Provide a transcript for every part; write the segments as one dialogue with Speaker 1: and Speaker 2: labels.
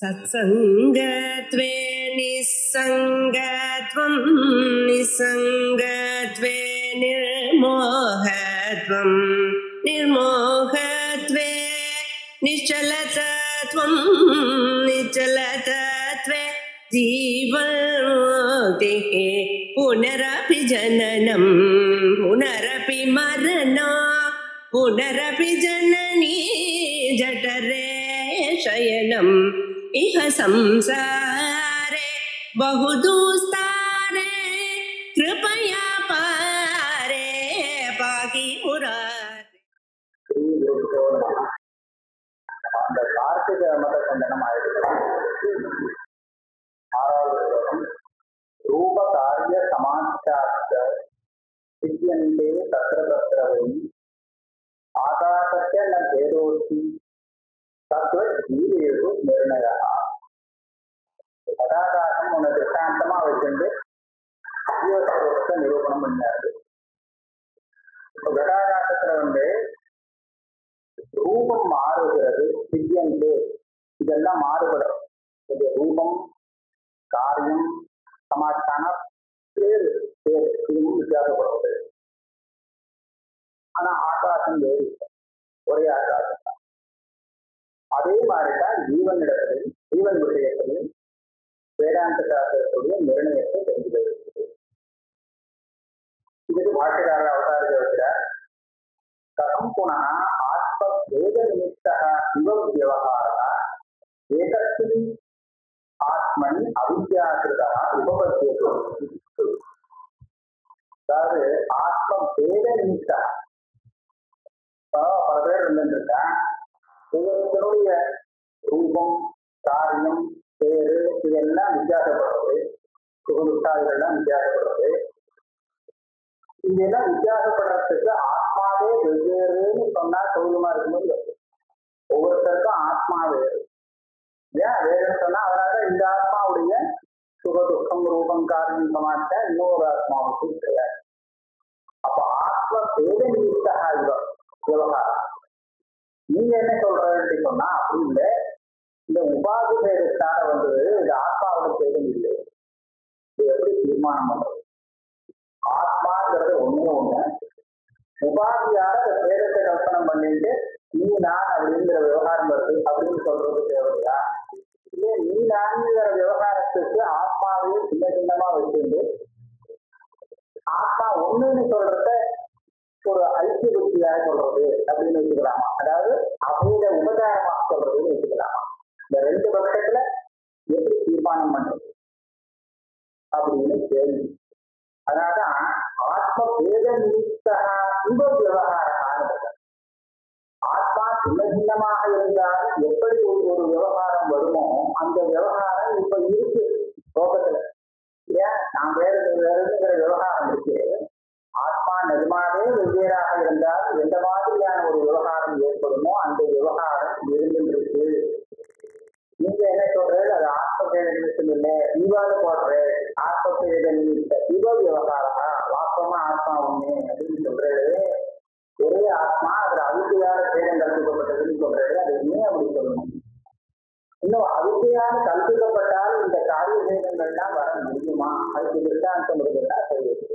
Speaker 1: सत्संगत्वे निस्संगत्वं निस्संगत्वे निर्मोहत्वं निर्मोहत्वे निश्चलतत्वं निश्चलतत्वे जीवन्मुक्तिः पुनरपि जननं पुनरपि मरणं पुनरपि जननी जठरे शयनम् इह संसारे बहुदुस्तारे कृपया पारे पाहि मुरारे.
Speaker 2: அந்த கார்த்திகை மத கண்டனம் ஆயிடுச்சு. ஆறாவது ஸ்லோகம். ரூப காரிய சமாச்சார சித்தியந்தே தத்ர தத்ரவை ஆகாசஸ்ய ந பேதோஸ்தி தத்வ ஜீவேஷு நிர்ணயா. கதாகாசம் ஒன்று திருஷ்டாந்தமா வச்சிருந்து ஜீவஸ்வரூபத்தை நிரூபணம் பண்ணாரு. இப்போ கதாகாசத்துல ரூபம் மாறுகிறது, சித்தியந்தே இதெல்லாம் மாறுபடும். இது ரூபம், காரியம், சமாச்சாரம், பேரு பேரு இதுவும் வித்தியாசப்படுவது. ஆனா ஆகாசம் வேறு, ஒரே ஆகாசம் தான். அதே மாதிரிதான் ஜீவன் இடத்திலையும் ஜீவன் விஷயத்திலையும் வேதாந்த சாஸ்திரத்துடைய நிர்ணயத்தை தெரிந்து வருகிறது. இதுக்கு பாஷ்யக்காரர் அவதாரிக்க வைக்கிறார். கதம் புனः ஆத்ம வேத நிமித்தः இவ விவகாரः ஏகஸ்மின் ஆத்மனி அவித்யாகிருதः உபபத்தியது. அதாவது ஆத்ம வேத நிமித்தः பல பேர் இருந்துருக்கா, ஒவ்வொருத்தருடைய ரூபம், காரியம், பேரு இதெல்லாம் வித்தியாசப்படுறது, சுகதுஷ்டாதிகள்லாம் வித்தியாசப்படுறது. இதெல்லாம் வித்தியாசப்படுறதுக்கு ஆத்மாவே வெவ்வேறுன்னு சொன்னா சௌரியமா இருக்கும்போது ஒவ்வொருத்தருக்கும் ஆத்மா வேறு. ஏன் வேறுன்னு சொன்னா அதனால இந்த ஆத்மாவுடைய சுகதுக்கம், ரூபம், காரியம், சமாச்சாரம் இன்னொரு ஆத்மாவுக்கும் கிடையாது. அப்ப ஆத்ம பேத நிமித்தா விவகாரம். நீங்க என்ன சொல்றதுன்னு சொன்னா அப்படி இல்லை, இந்த உபாதி பேதத்தால இது ஆத்மாவோட பேதம் இல்லை. இது எப்படி தீர்மானம் பண்றது? ஆத்மாங்கிறது ஒண்ணே ஒண்ணு, உபாதியால அந்த பேதத்தை கல்பனம் பண்ணிட்டு நீ நான் அப்படிங்கிற விவகாரம் வருது அப்படின்னு சொல்றது தேவையா? இல்ல நீ நான்கிற விவகாரத்துக்கு ஆத்மாவையே சின்ன சின்னமா வச்சிருந்து ஆத்மா ஒண்ணுன்னு சொல்றத ஒரு ஐக்கிய புத்தியாக சொல்றது அப்படின்னு வச்சுக்கலாமா? அதாவது அவையில உபகாரமாக சொல்றதுன்னு வச்சுக்கலாமா? இந்த ரெண்டு பட்சத்துல எப்படி தீர்மானம் பண்றது அப்படின்னு கேள்வி. அதனாலதான் ஆத்ம வேத நிமித்த இவ விவகாரமானது. ஆத்மா சின்ன சின்னமாக இருந்தால் எப்படி ஒரு விவகாரம் வருமோ அந்த விவகாரம் இப்ப இருக்கு லோகத்துல. ஏன் நான் வேறுங்கிற விவகாரம் இருக்கு. ஆத்மா நிஜமாவே வெவ்வேறாக இருந்தால் எந்த மாதிரியான ஒரு விவகாரம் ஏற்படுமோ அந்த விவகாரம் இருந்துருக்கு. நீங்க என்ன சொல்றது? அது ஆத்ம பேத நிமித்தம் இல்லை, இவாத போடுற ஆத்ம பேத நிமித்த இவ விவகாரமா வாஸ்தவமா ஆத்மா ஒண்ணு அப்படின்னு சொல்றது. ஒரே ஆத்மா அதுல அவித்தையான பேதம் கற்பிக்கப்பட்டதுன்னு சொல்றது. அது ஏன் அப்படி சொல்லணும்? இன்னும் அவித்தையான கற்பிக்கப்பட்டால் இந்த காரிய பேதங்கள்லாம் வர முடியுமா? அதுக்கு திருஷ்டாந்தம் இருக்குதா? தெரியுது.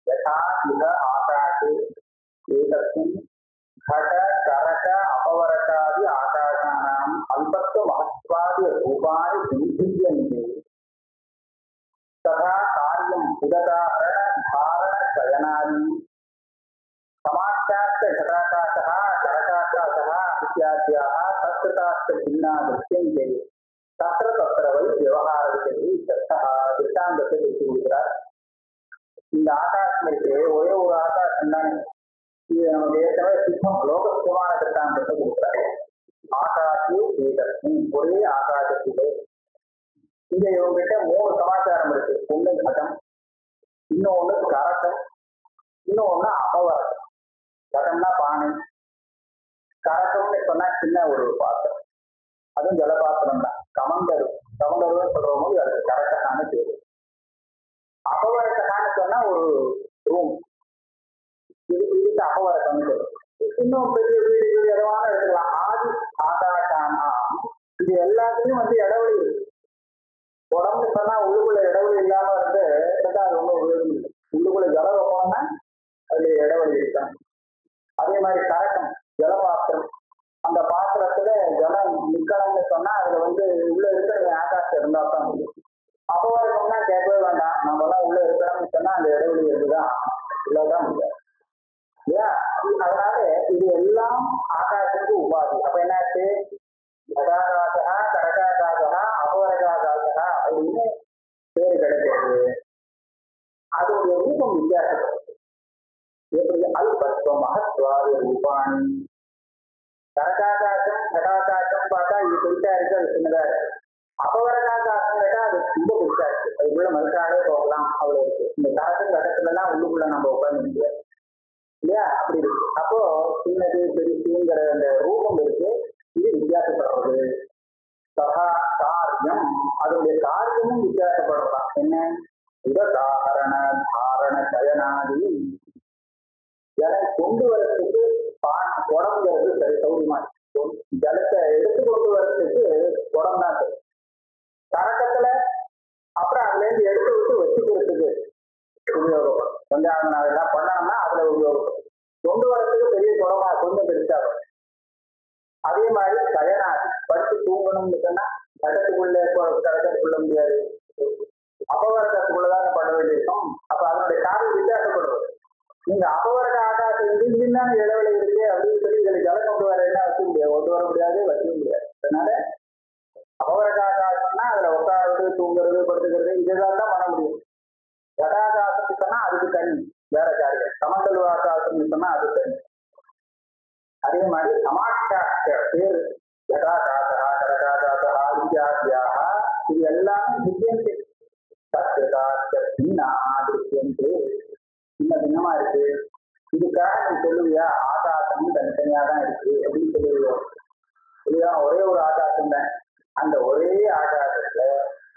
Speaker 2: யதா இத ஆகாஷே ஏதஸ்மின் घट करट अपवरकादि आकाशानां अल्पत्व महत्वादि रूपाणि विभिद्यन्ते तथा कार्यं उदकारण धारण शयनादि समाचाश्च घटाकाशः करटाकाशः इत्याद्याः तत्कृताश्च भिन्ना दृश्यन्ते तत्र तत्र वै व्यवहारविषये इत्यर्थः. दृष्टान्तத்தை பேசுகிறார். இந்த ஆகாசம் இருக்கு, ஒரே ஒரு ஆகாசம் தானே. இது நமக்கு ஏற்கனவே சித்தம் லோகத்துவமான திட்டாந்தத்தை கொடுக்குறாரு. ஆகாசிய ஏதஸ்மி ஒரே ஆகாசத்திலே. இங்க இவங்கிட்ட 3 சமாச்சாரம் இருக்கு. ஒண்ணு கடம், இன்னொன்னு கரட்டம், இன்னொன்னு அபவரம். கடம்னா பானை, கரட்டம்னு சொன்னா சின்ன ஒரு பாத்திரம், அதுவும் ஜலபாத்திரம் தான். கமண்டரு கமண்டருன்னு சொல்லும் போது அது கரட்டக்கான பேரு. அபவரக்கான சொன்னா ஒரு ரூம், இதுக்கு அபவரக்கம். இன்னும் பெரிய வீடு எதவான எடுத்துக்கலாம். ஆதி ஆதி ஆகாஷானாம் இது எல்லாத்துலயும் இடைவெளி இருக்கு. உடம்பு சொன்னா உள்ளுக்குள்ள இடைவெளி இல்லாம இருந்து அது ரொம்ப உபயோகம் இல்லை. உள்ளுக்குள்ள ஜலம் வைப்போம்னா அதுல இடைவெளி இருக்காங்க. அதே மாதிரி கரகம் ஜலபாத்திரம், அந்த பாத்திரத்துல ஜலம் நிக்கணும்னு சொன்னா அதுல உள்ள இருக்கிற ஆகாசம் இருந்தா தான் முடியும். அப்போ வரைக்கும்னா கேட்கவே வேண்டாம், நம்ம எல்லாம் உள்ள இருக்கணும்னு சொன்னா அந்த இடைவெளி இருக்குதான் இல்லதான் முடியாது இல்லையா? அதனால இது எல்லாம் ஆகாசத்துக்கு உபாதி. அப்ப என்னாச்சு? கடாகாசா கரகாகாசா அபவரகாகாசா அப்படின்னு பேரு கிடைக்கிறது. அதோடைய ரூபம் வித்தியாசப்படுது. எப்படி? அல்பத்துவ மகத்வாதி ரூபாணி. கரகாகாசம் கடாகாசம் பார்த்தா இது பெருசா இருக்கு, அது சின்னதா இருக்கு. அபவரகாகாசம் கேட்டா அது ரொம்ப பெருசா இருக்கு, அதுக்குள்ள மறுக்காலே போகலாம் அவ்வளவு இருக்கு. இந்த கரகம் கட்டத்துல எல்லாம் உள்ளுக்குள்ள நம்ம உட்கார்ந்து முடியாது இல்லையா? அப்படி இருக்கு. அப்போ சின்னது பெருசுங்கிற அந்த ரூபம் இருக்கு, இது வித்தியாசப்படுறது. சதா காரியம், அதனுடைய காரியமும் வித்தியாசப்படுறதான். என்ன? உதாரண தாரண சயனாதி. ஜலம் கொண்டு வரத்துக்கு உடம்புங்கிறது சரி சௌரியமா, ஜலத்தை எடுத்து கொண்டு வரத்துக்கு உடம்பு தான் சரி. கரக்கத்துல அப்புறம் அதுல இருந்து எடுத்து விட்டு வச்சுக்கிறதுக்கு உபயோகம். அதெல்லாம் பண்ணோம்னா அதுல உபயோகம். கொண்டு வரத்துக்கு பெரிய குடமா கொஞ்சம் பெருசாகும். அதே மாதிரி சயனாதி, படுத்து தூங்கணும்னு சொன்னா கடத்துக்குள்ள கடத்துக்குள்ள முடியாது, அபவரகத்துக்குள்ளதான் பண்ண வேண்டியிருக்கும். அப்ப அதனுடைய காரியம் வித்தியாசப்படுறது. நீங்க அபவரக ஆகாசம் இங்கிருந்தான இடைவெளி இருக்கு அப்படின்னு சொல்லி இதுல ஜலம் கொண்டு வர என்ன வச்சுக்க முடியாது, கொண்டு வர முடியாது, வச்சுக்க முடியாது. அதனால அபவரக ஆகாசம்னா அதுல உட்காருறது, தூங்குறது, படுத்துக்கிறது இதுதான் தான் பண்ண முடியும். கடாகாசம் சொன்னா அதுக்கு தனி வேற காரியம். சமண்டல் ஆகாசம் சொன்னா அது தனி. அதே மாதிரி சமாட்சாட்ச பேரு யதாகாசா கடகாகாசா இத்தியாதியாக இது எல்லாமே திவ்யந்தே. சின்ன பின்னமா இருக்கு. இதுக்காக நீ சொல்லுவியா ஆகாசமும் தனித்தனியா தான் இருக்கு அப்படின்னு சொல்லுவோம் இல்லையா? ஒரே ஒரு ஆகாசம் தான். அந்த ஒரே ஆகாசத்துல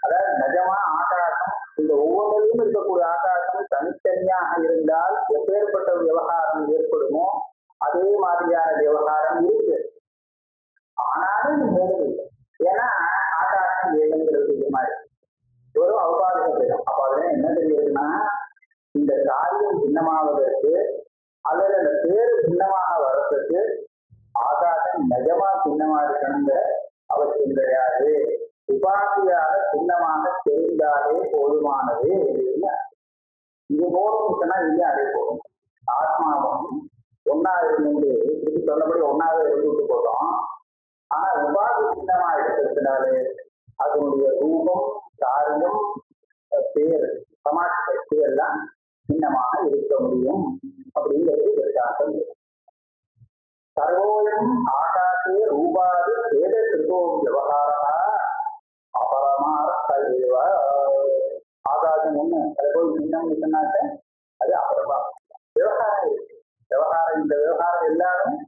Speaker 2: அதாவது நிஜமா ஆகாசம் இந்த ஒவ்வொன்றிலும் இருக்கக்கூடிய ஆகாசம் தனித்தனியாக இருந்தால் எப்பேற்பட்ட விவகாரம் ஏற்படுமோ அதே மாதிரியான விவகாரம் இருக்கு. ஆனாலும் மூணு, ஏன்னா ஆகாசம் ஏகங்கிறது மாதிரி ஒரு அவபாதிக பேரும். அப்ப அதுல என்ன தெரியுதுன்னா, இந்த காரியம் பின்னமாவதற்கு அல்லது அந்த பேரு பின்னமாக வர்றதுக்கு ஆகாசம் நிஜமா பின்னமா இருக்கணுங்க அவசியம் கிடையாது. உபாதியாக பின்னமாக தெரிந்தாலே போதுமானது. இது போதும் சொன்னா இல்லையா? அதே போதும் ஆத்மாவும் ஒன்னாவது இருந்து இது சொன்னபடி ஒன்னாவது எடுத்துட்டு போட்டோம். ஆனா உபாதி சின்னமா எடுக்கிறதுனாலே அதனுடைய ரூபம், காரியம், பேர், சமாட்சி எல்லாம் சின்னமாக இருக்க முடியும் அப்படிங்கிறது வித்தியாசம். சர்வோயம் ஆகாசே ரூபாது வேத கிருதோ விவகாரா அபரமார்த்தேவ. ஆகாசம் ஒண்ணு, அதை போய் சின்னம் சொன்னாக்க அது அபரமா விவகாரம் இருக்கு. விவகாரம், இந்த விவகாரம் எல்லாரும்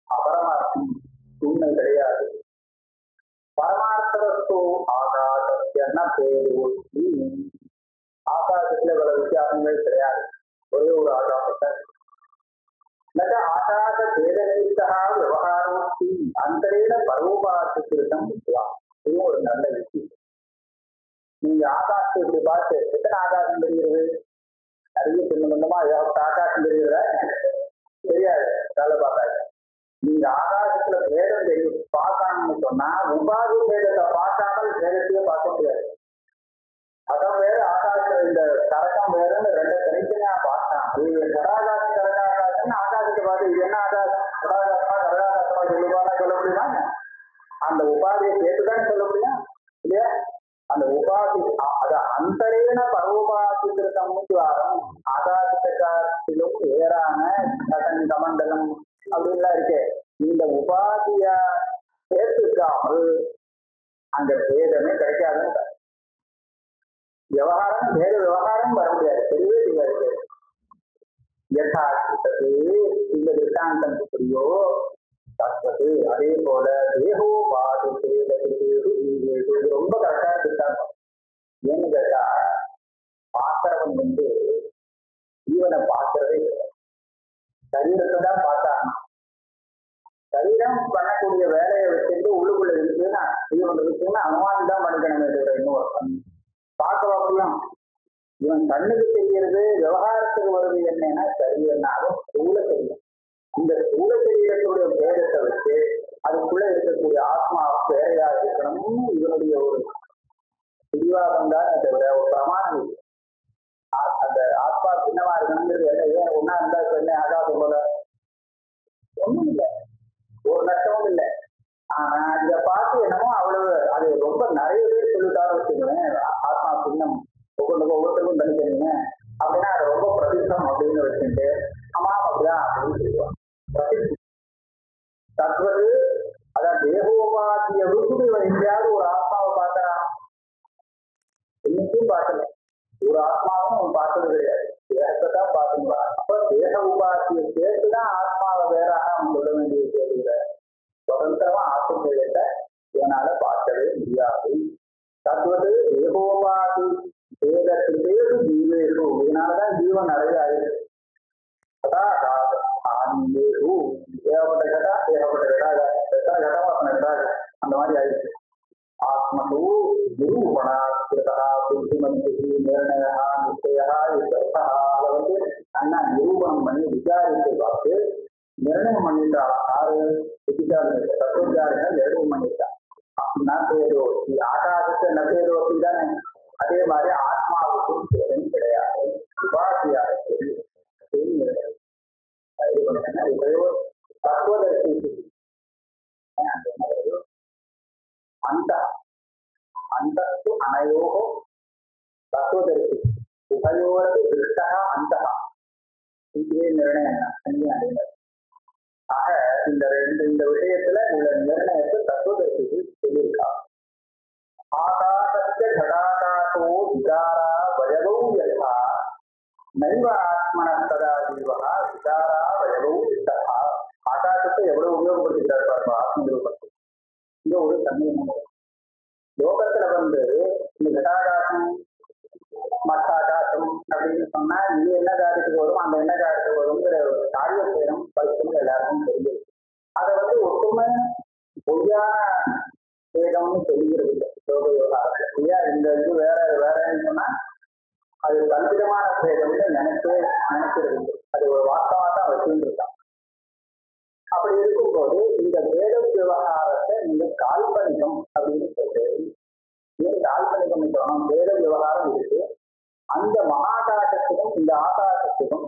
Speaker 2: அபரமார்த்தம், உண்மை கிடையாது. பரமார்த்தோ ஆகாசத்தியன்னா பேரு ஆகாசத்துல பல வித்தியாசங்கள் கிடையாது, ஒரே ஒரு ஆகாசத்தை. ஆகாச பேதனித்தா விவகாரோஸ்தி அந்தரேன பரோபாசிருத்தம் இருக்கலாம். இதுவும் ஒரு நல்ல விஷயம். நீங்க ஆகாசத்தை இப்படி பார்த்து எத்தனை ஆகாசம் தெரிகிறது? நிறைய பின்ன பின்னமா ஆகாசம் தெரிகிறதா? தெரியாது, நல்ல பார்த்தாங்க. நீங்க ஆகாசத்துல பேதம் தெரியும் பார்க்கணும்னு சொன்னா உபாதி பேதத்தை பார்க்காமல் பேதத்தையே பார்க்க முடியாது. அதான் வேறு ஆகாசம், இந்த கரகம் வேறுன்னு ரெண்டு தனித்தனியா பார்த்தான். கடாகாசம் கரகாகாசம்னு ஆகாசத்தை பார்த்து இது என்ன ஆகாசம், கடாகாசமா கரகாகாசமா சொல்லுவாங்க சொல்ல முடியுமா? அந்த உபாதியை கேட்டுதானே சொல்ல முடியும் இல்லையா? அந்த உபாதி அது அந்தரேன பரோபாசிருத்தம் வாரம் ஆகாசத்தை காட்டிலும் வேறான கடன் கமண்டலம் அப்படின்லாம் இருக்கு. இந்த உபாதியா சேர்த்துக்காமல் அந்த பேதமே கிடைக்காதுன்னு விவகாரம், வேறு விவகாரம் வர முடியாது, தெரியவே தெரியாது. யதார்த்தது இந்த திருஷ்டாந்தம் புரியோ தத்துவது. அதே போல தேகோபாது ரொம்ப கரெக்டா திருஷ்டாந்தம். ஏன்னு கேட்டா பாத்திரவன் ஜீவனை பார்க்கறதே சரீரத்தை தான் பார்த்தாங்க. சரீர சரீரம் பண்ணக்கூடிய வேலையை வச்சுட்டு உள்ளுக்குள்ள இருக்குன்னா இவன் இருக்குன்னா அனுமானம் தான் பண்ணிக்கணுமே தவிர இன்னும் பார்க்க பார்க்கலாம். இவன் கண்ணுக்கு தெரிகிறது விவகாரத்துக்கு வருது என்னன்னா சரீரம்னாலும் ஸ்தூல சரீரம். இந்த ஸ்தூல சரீரத்துடைய பேதத்தை வச்சு அதுக்குள்ள இருக்கக்கூடிய ஆத்மா வேறையா இருக்கணும்னு இவனுடைய ஒரு பிடிவாதம் தான் தவிர ஒரு பிரமாணம். அந்த ஆத்மா சின்னமா இருக்கணுங்கிறது ஏன் ஒன்னா இருந்தா என்ன ஆகாது போல ஒண்ணும் இல்லை, ஒரு நஷ்டமும் இல்லை. ஆனா இதை பார்த்து என்னமோ அவ்வளவு அது ரொம்ப நிறைய பேர் சொல்லிட்டாரு வச்சுக்கோங்க, ஆத்மா சின்னம் ஒவ்வொருத்தருக்கும் தனித்தனிங்க அப்படின்னா அது ரொம்ப பிரசித்தம் அப்படின்னு வச்சுட்டு ஆமா அப்படிதான் அப்படின்னு சொல்லுவாங்க. தத்வது அதான் தேகோபாதிய விருது எங்கேயாவது ஒரு ஆத்மாவை பார்க்கறான், இன்னைக்கும் பார்க்கல. ஒரு ஆத்மாவும் அவன் பார்த்தது கிடையாது, தேகத்தை தான் பார்த்துருவான். அப்ப தேக உபாதியை சேர்த்துதான் ஆத்மாவை வேறாக அவன் சொல்ல வேண்டிய கேள்வியில சுதந்திரமா ஆத்மீயத்தை இவனால பார்க்கவே முடியாது. தத்வது தேகோபாதி வேதத்திலேயே ஜீவேஷு, இதனாலதான் ஜீவன் நிறைய ஆயிடுச்சு. அதான் ஆனந்தேஷு ஏகப்பட்ட கடா ஏகப்பட்ட கடாக எத்தனை கடமா கடாக அந்த மாதிரி ஆயிடுச்சு. ஆத்மனு நிரூபணா புத்திமதி நிர்ணயா நிச்சயா அதை வந்து அண்ணா நிரூபணம் பண்ணி விசாரித்து பார்த்து நிர்ணயம் பண்ணிட்டான். ஆறு விசாரணை தத்துவச்சாரிகள் நிர்ணயம் பண்ணிட்டான். நபேதோ ஆகாசத்தை நபேதோ தானே, அதே மாதிரி ஆத்மாவுக்கும் சேதம் கிடையாது. உபாசியாக தத்துவதற்கு அந்த அந்தஸ்து அனயோகோ தத்துவதற்கு உபயோகத்து திருஷ்டா அந்த இதே நிர்ணயம் அடைந்தது. ஆக இந்த விஷயத்துல உள்ள நிர்ணயத்தை தத்துவதற்கு சொல்லியிருக்காங்க. ஆகாசஸ்ய கடாகாசோ விகாரா வயதோ யதா நைவ ஆத்மன சதா ஜீவா விகாரா வயதோ யதா. ஆகாசத்தை எவ்வளவு உபயோகப்படுத்திக்கிறார் பாருங்க ஆத்ம நிரூபத்தை. இந்த ஒரு சந்தேகம் லோகத்துல வந்து இந்த கடாகாசம் மத்தாகாசம் அப்படின்னு சொன்னா இது என்ன காரியத்துக்கு வரும் அந்த என்ன காரியத்துக்கு வருங்கிற ஒரு காரிய சேரம் பரிசுன்னு எல்லாருக்கும் தெரியும். அதை வந்து ஒட்டுமை பொய்யான சேதம்னு சொல்லிக்கிறது இல்லை லோக விவகாரத்துல. இல்லையா இந்த இது வேறன்னு சொன்னா அது கல்பிதமான சேதம்னு நினைக்கிறது இல்லை. அது ஒரு வார்த்தமா தான் வச்சுட்டு இருக்கான். அப்படி இருக்கும்போது இந்த வேத விவகாரத்தை நீங்க கால்பனிகம் அப்படின்னு சொல்றது. ஏன் கால்பனிகம் சொல்லணும்? வேத விவகாரம் இருக்கு. அந்த மகாகாசத்துக்கும் இந்த ஆகாசத்துக்கும்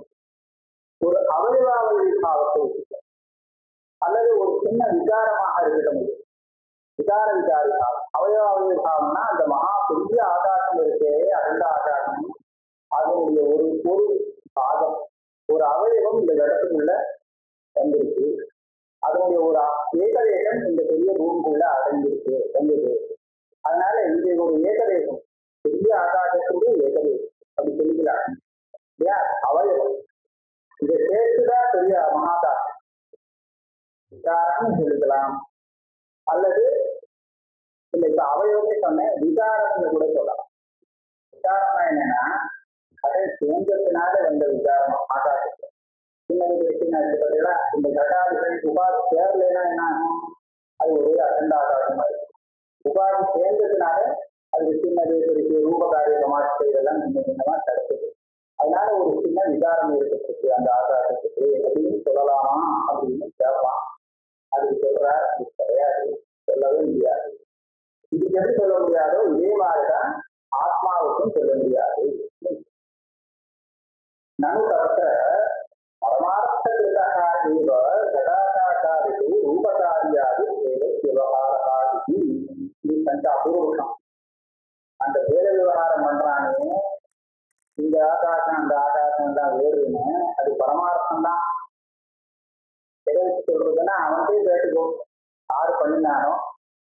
Speaker 2: ஒரு அவயவாவளி பாவத்தை இருக்கு, அல்லது ஒரு சின்ன விகாரமாக இருக்க முடியும். விகார விகாரி பாவம் அவயவாவளி பாவம்னா அந்த மகா பெரிய ஆகாசம் இருக்கே அகண்ட ஆகாசம், அதனுடைய ஒரு பாகம் ஒரு அவயவம் இந்த இடத்துக்குள்ள வந்திருக்கு. அதனுடைய ஒரு ஏகதேசம் இந்த பெரிய ரூமுக்குள்ள அடங்கியிருக்கு வந்தது. அதனால இது ஒரு ஏகதேசம், பெரிய ஆகாசத்துக்கு ஏகதேசம் அப்படி சொல்லிக்கலாம் இல்லையா? அவயவம் இதை சேர்த்துதான் பெரிய மகாகாசம் விகாரம்னு சொல்லிக்கலாம். அல்லது இல்லை இப்ப அவயவத்தை சொன்ன விகாரம்னு கூட சொல்லலாம். விகாரம்னா என்னன்னா அதை சேர்ந்ததுனால வந்த விகாரம் ஆகாசத்தை. பார்த்தீங்களா இந்த கட்டாதிகள் உபாதி சேரலைன்னா என்ன ஆகும்? அது ஒரே அகண்ட ஆகாசமா இருக்கு. உபாதி சேர்ந்ததுனால அது சின்னது பெரிய ரூபகாரிய சமாஜத்தை இதெல்லாம் சின்ன சின்னமா கிடைச்சது. அதனால ஒரு சின்ன விகாரம் இருக்கிறதுக்கு அந்த ஆகாசத்துக்கு அப்படின்னு சொல்லலாமா அப்படின்னு கேட்பான். அதுக்கு சொல்றார் அது கிடையாது, சொல்லவே முடியாது. இதுக்கு எப்படி சொல்ல முடியாதோ இதே மாதிரிதான் ஆத்மாவுக்கும் சொல்ல முடியாது. நனு தவிர பரமார்த்தகிருதகாரேவ கடாகாரிக்கு ரூபகாரியாது விவகாரகாரி. இது கொஞ்ச அபூர்வம். அந்த வேத விவகாரம் பண்றானே இந்த ஆகாசம் அந்த ஆகாசம் தான் வேறுன்னு அது பரமார்த்தம் தான். எதை வச்சு சொல்றதுன்னா அவன்கிட்டே கேட்டுக்கோ, யாரு பண்ணினானோ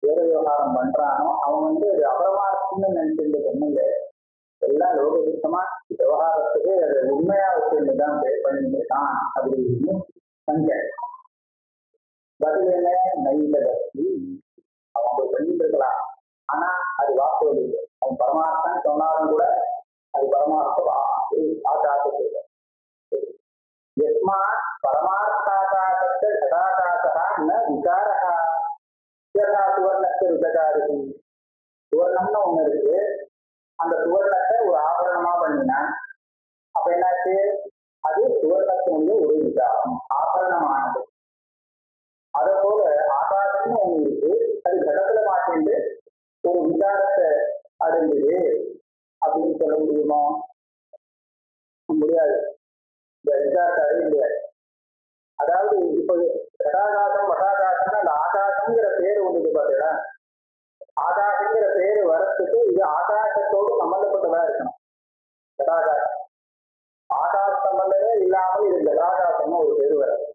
Speaker 2: வேத விவகாரம் பண்றானோ அவன் வந்து அது அபரமார்த்தம்னு நினைச்சிருந்தது ஒண்ணும் இல்லை. எல்லாம் லோக சுத்தமா விவகாரத்துக்கு அது உண்மையா வச்சிருந்துதான் பண்ணிருக்கான் அப்படின்னு சங்க பதில் என்ன? நைலகி அவங்க பண்ணிட்டு இருக்கலாம். ஆனா அது வாக்குவது இல்லை. அவன் பரமார்த்தம் சொன்னாலும் கூட அது பரமார்த்தம் ஆகாசத்து எஸ்மா பரமார்த்தாகாசத்தை சதாகாசா விகார இருக்காது. சுவர்ணம்னு ஒண்ணு இருக்கு, அந்த சுவர்ணத்தை ஒரு ஆபரணமா பண்ணினா அப்ப என்னாச்சு? அது சுவர்ணத்தினுடைய ஒரு விகாரம், ஆபரணமானது. அதை போல ஆகாசம்னு ஒண்ணு இருக்கு, அது கடத்துல மாட்டிண்டு ஒரு விகாரத்தை அடைஞ்சது அப்படின்னு சொல்ல முடியுமோ? முடியாது. இந்த விகாரத்தை அடைய முடியாது. அதாவது இப்போ கடாகாசம் மகாகாசம்னா அந்த ஆகாசங்கிற பேரு ஒன்று பார்த்தீங்கன்னா, ஆகாசங்கிற பேரு வரத்துக்கு இது ஆகாசத்தோடு சம்பந்தப்பட்டதா இருக்கணும். கடாகாசம் ஆகாச சம்பந்தமே இல்லாமல் இது கடாகாசம்னு ஒரு பேரு வரும்.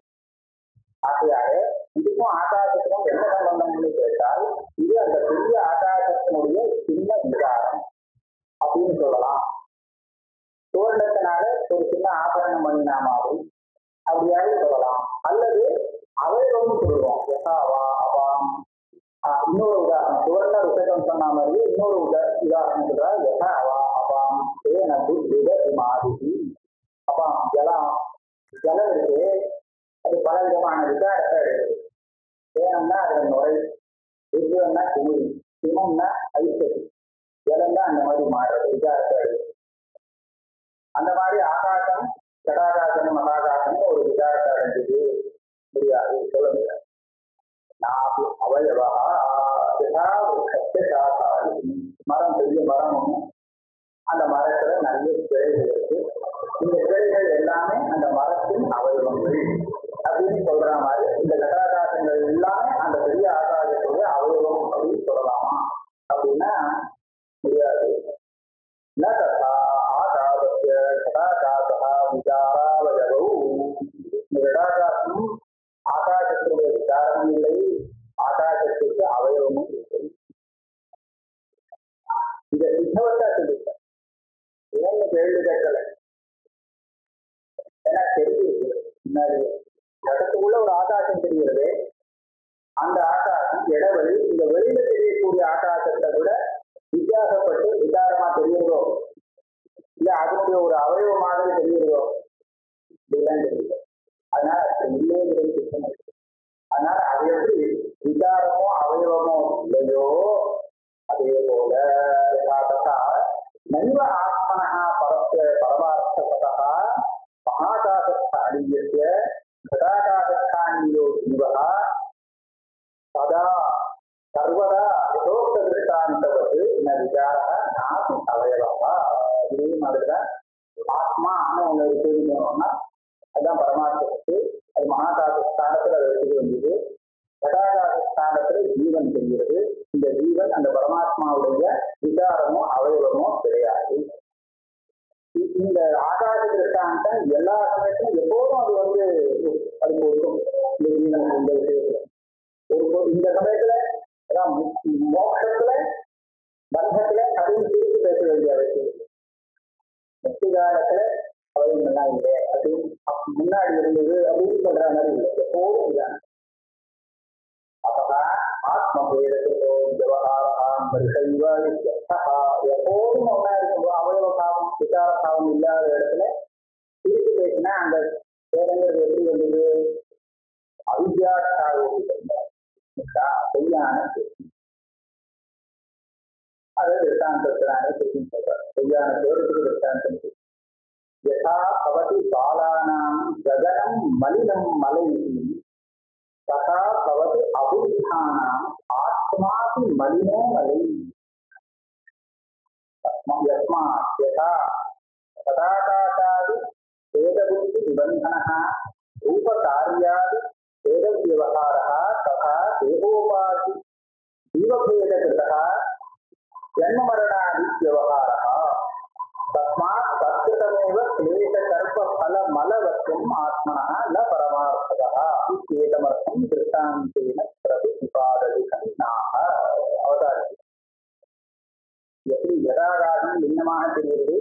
Speaker 2: ஆகையாக இதுக்கும் ஆகாசத்துக்கும் என்ன சம்பந்தம்னு கேட்டால், இது அந்த பெரிய ஆகாசத்தினுடைய சின்ன விகாரம் அப்படின்னு சொல்லலாம். சுவர்ணத்தினால ஒரு சின்ன ஆபரணம் பண்ணினாமாவும் அப்படியாவது சொல்லலாம். அல்லது அவயவம்னு சொல்லுவோம். யசாவா அபாம். இன்னொரு உதாரணம், சுவர்ண ருஷகம் சொன்ன மாதிரியே இன்னொரு உதாரணம் சொல்றா. யசாவா அபாம் ஏன புத்தித மாதிரி. அபாம் ஜலம், ஜலம் இருக்கு, அது பல விதமான விகாரத்தை இருக்கு. ஏனம்னா அதுல நுரை, ருத்ரம்னா குமிழ், சிமம்னா ஐசரி, ஜலம் தான் அந்த மாதிரி மாறுறது, விகாரத்தை இருக்கு. அந்த மாதிரி ஆகாசம் கடாகாசம் மகாகாசம் ஒரு விகாரத்தை அடைஞ்சது முடியாது, சொல்ல முடியாது. அவயவா மரம், பெரிய மரம், அந்த மரத்துல நிறைய கிளைகள் இருக்கு. இந்த கிளைகள் எல்லாமே அந்த மரத்தின் அவயவங்கள் அப்படின்னு சொல்ற மாதிரி இந்த கடாகாசங்கள் எல்லாமே அந்த பெரிய ஆகாசத்துடைய அவயவம் அப்படின்னு சொல்லலாமா அப்படின்னா முடியாது. கடாகாசம் ஆகாசத்தினுடைய விகாரமும் இல்லை, ஆகாசத்திற்கு அவயவமும் இல்லை. இதை சித்தவத்தா சொல்லிட்ட ஏன்னு கேள்வி கேட்கல. ஏன்னா தெரியுது முன்னாடி இடத்துக்குள்ள ஒரு ஆகாசம் தெரிகிறது. அந்த ஆகாசம் இடவெளி, இந்த வெளியில தெரியக்கூடிய ஆகாசத்தை விட வித்தியாசப்பட்டு விகாரமா தெரியுறதோ இல்ல அதனுடைய ஒரு அவயவ மாதிரி தெரியுறதோ அப்படிலாம் தெரியல. அதனால இல்லைங்கிறது சித்தம் இருக்கு. அதனால அது எப்படி விகாரமோ அவயவமோ இல்லையோ அதே போல நைவ ஆத்மனா பரஸ்ய பரமார்த்ததா மகாகாசஸ்தானியஸ்ய கடாகாசஸ்தானியோ ஜீவः சதா சர்வதா யதோக்த திருஷ்டாந்தவது ந விகாரः நாபி அவயவः. இதே மாதிரிதான் ஆத்மான்னு ஒண்ணு தெரிஞ்சோம்னா அதுதான் பரமார்த்தத்துக்கு, அது மகாகாசஸ்தானத்துல அதை வச்சுக்க வேண்டியது. கடாகாசஸ்தானத்துல ஜீவன் தெரிகிறது. இந்த ஜீவன் அந்த பரமாத்மாவுடைய விகாரமோ அவயவமோ கிடையாது. இந்த ஆகாச திருஷ்டாந்தம் எல்லா சமயத்திலும் எப்போதும் அது அது போதும். இந்த விஷயத்துல இந்த சமயத்துல மோட்சத்துல பந்தத்துல அதையும் பிரித்து பேச வேண்டிய அவசியம். முக்தி காலத்துல அவயவங்கள்லாம் இல்லை, அது முன்னாடி இருந்தது அப்படின்னு சொல்ற மாதிரி இல்லை, எப்போதும் இல்லை. அப்பதான் ஆத்மபேதோ விவகாரம் எப்போதும் ஒன்னா இருக்கும். அவயவ பாவம் விசார பாவம் இல்லாத இடத்துல பிரித்து பேசினா அந்த வேதங்கிறது எப்படி வந்தது? பொய்யான அதை திருஷ்டாந்தத்தினாலே தெரியும் சொல்றார். பொய்யான தேவத்துக்கு திருஷ்டாந்தம். யதா பவதி பாலானாம் ஜகனம் மலினம் மலை ததா பவதி அபுத்தானாம் ஆத்மாதி மலினோ மலை. யஸ்மாத் யதா ததாகாசாதி வேதபுத்தி நிபந்தனः ரூபகார்யாதி வேதவியவகாரः ததா தேவோபாதி ஜீவபேதகிருதः ஜன்மமரணாதி வியவகாரः தஸ்மாத் தத்கிருதமேவ क्लेशकर्पफलमलवत्वम् आत्मनः न परमार्थतः इत्येतमर्थं दृष्टान्तेन प्रतिपादयति नाह. அவதாரிக்கு எப்படி யதாகாசம் லிங்கமாக தெரிகிறது,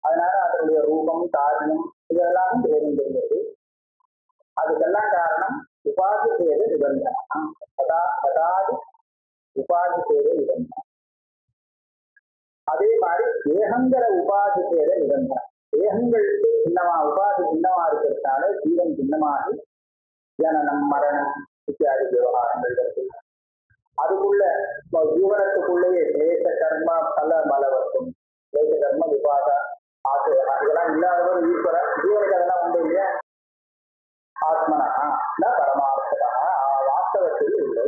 Speaker 2: அதனால அதனுடைய ரூபம் காரியம் இதெல்லாம் பேரும் தெரிகிறது. அதுக்கெல்லாம் காரணம் உபாதி பேத நிபந்தனம். அதாவது உபாதி பேத நிபந்தனம். அதே மாதிரி தேகங்கிற உபாதி பேத நிபந்தனம். தேகங்களுக்கு சின்னமா உபாதி சின்னமா இருக்கிறதுனால ஜீவன் சின்னமாகி ஜனனம் மரணம் இத்தியாதி விவகாரங்கள் இருக்கு. அதுக்குள்ள ஜீவனத்துக்குள்ளேயே தேச கர்ம பல மலவர்க்கும் தேச கர்ம விபாத ஆசை இதெல்லாம் இல்லாதவன் ஈஸ்வரன் ஜீவனுக்கு அதெல்லாம் உண்டு இல்லையா? ஆத்மனா பரமார்த்தா வாஸ்தவத்தில் இல்லை.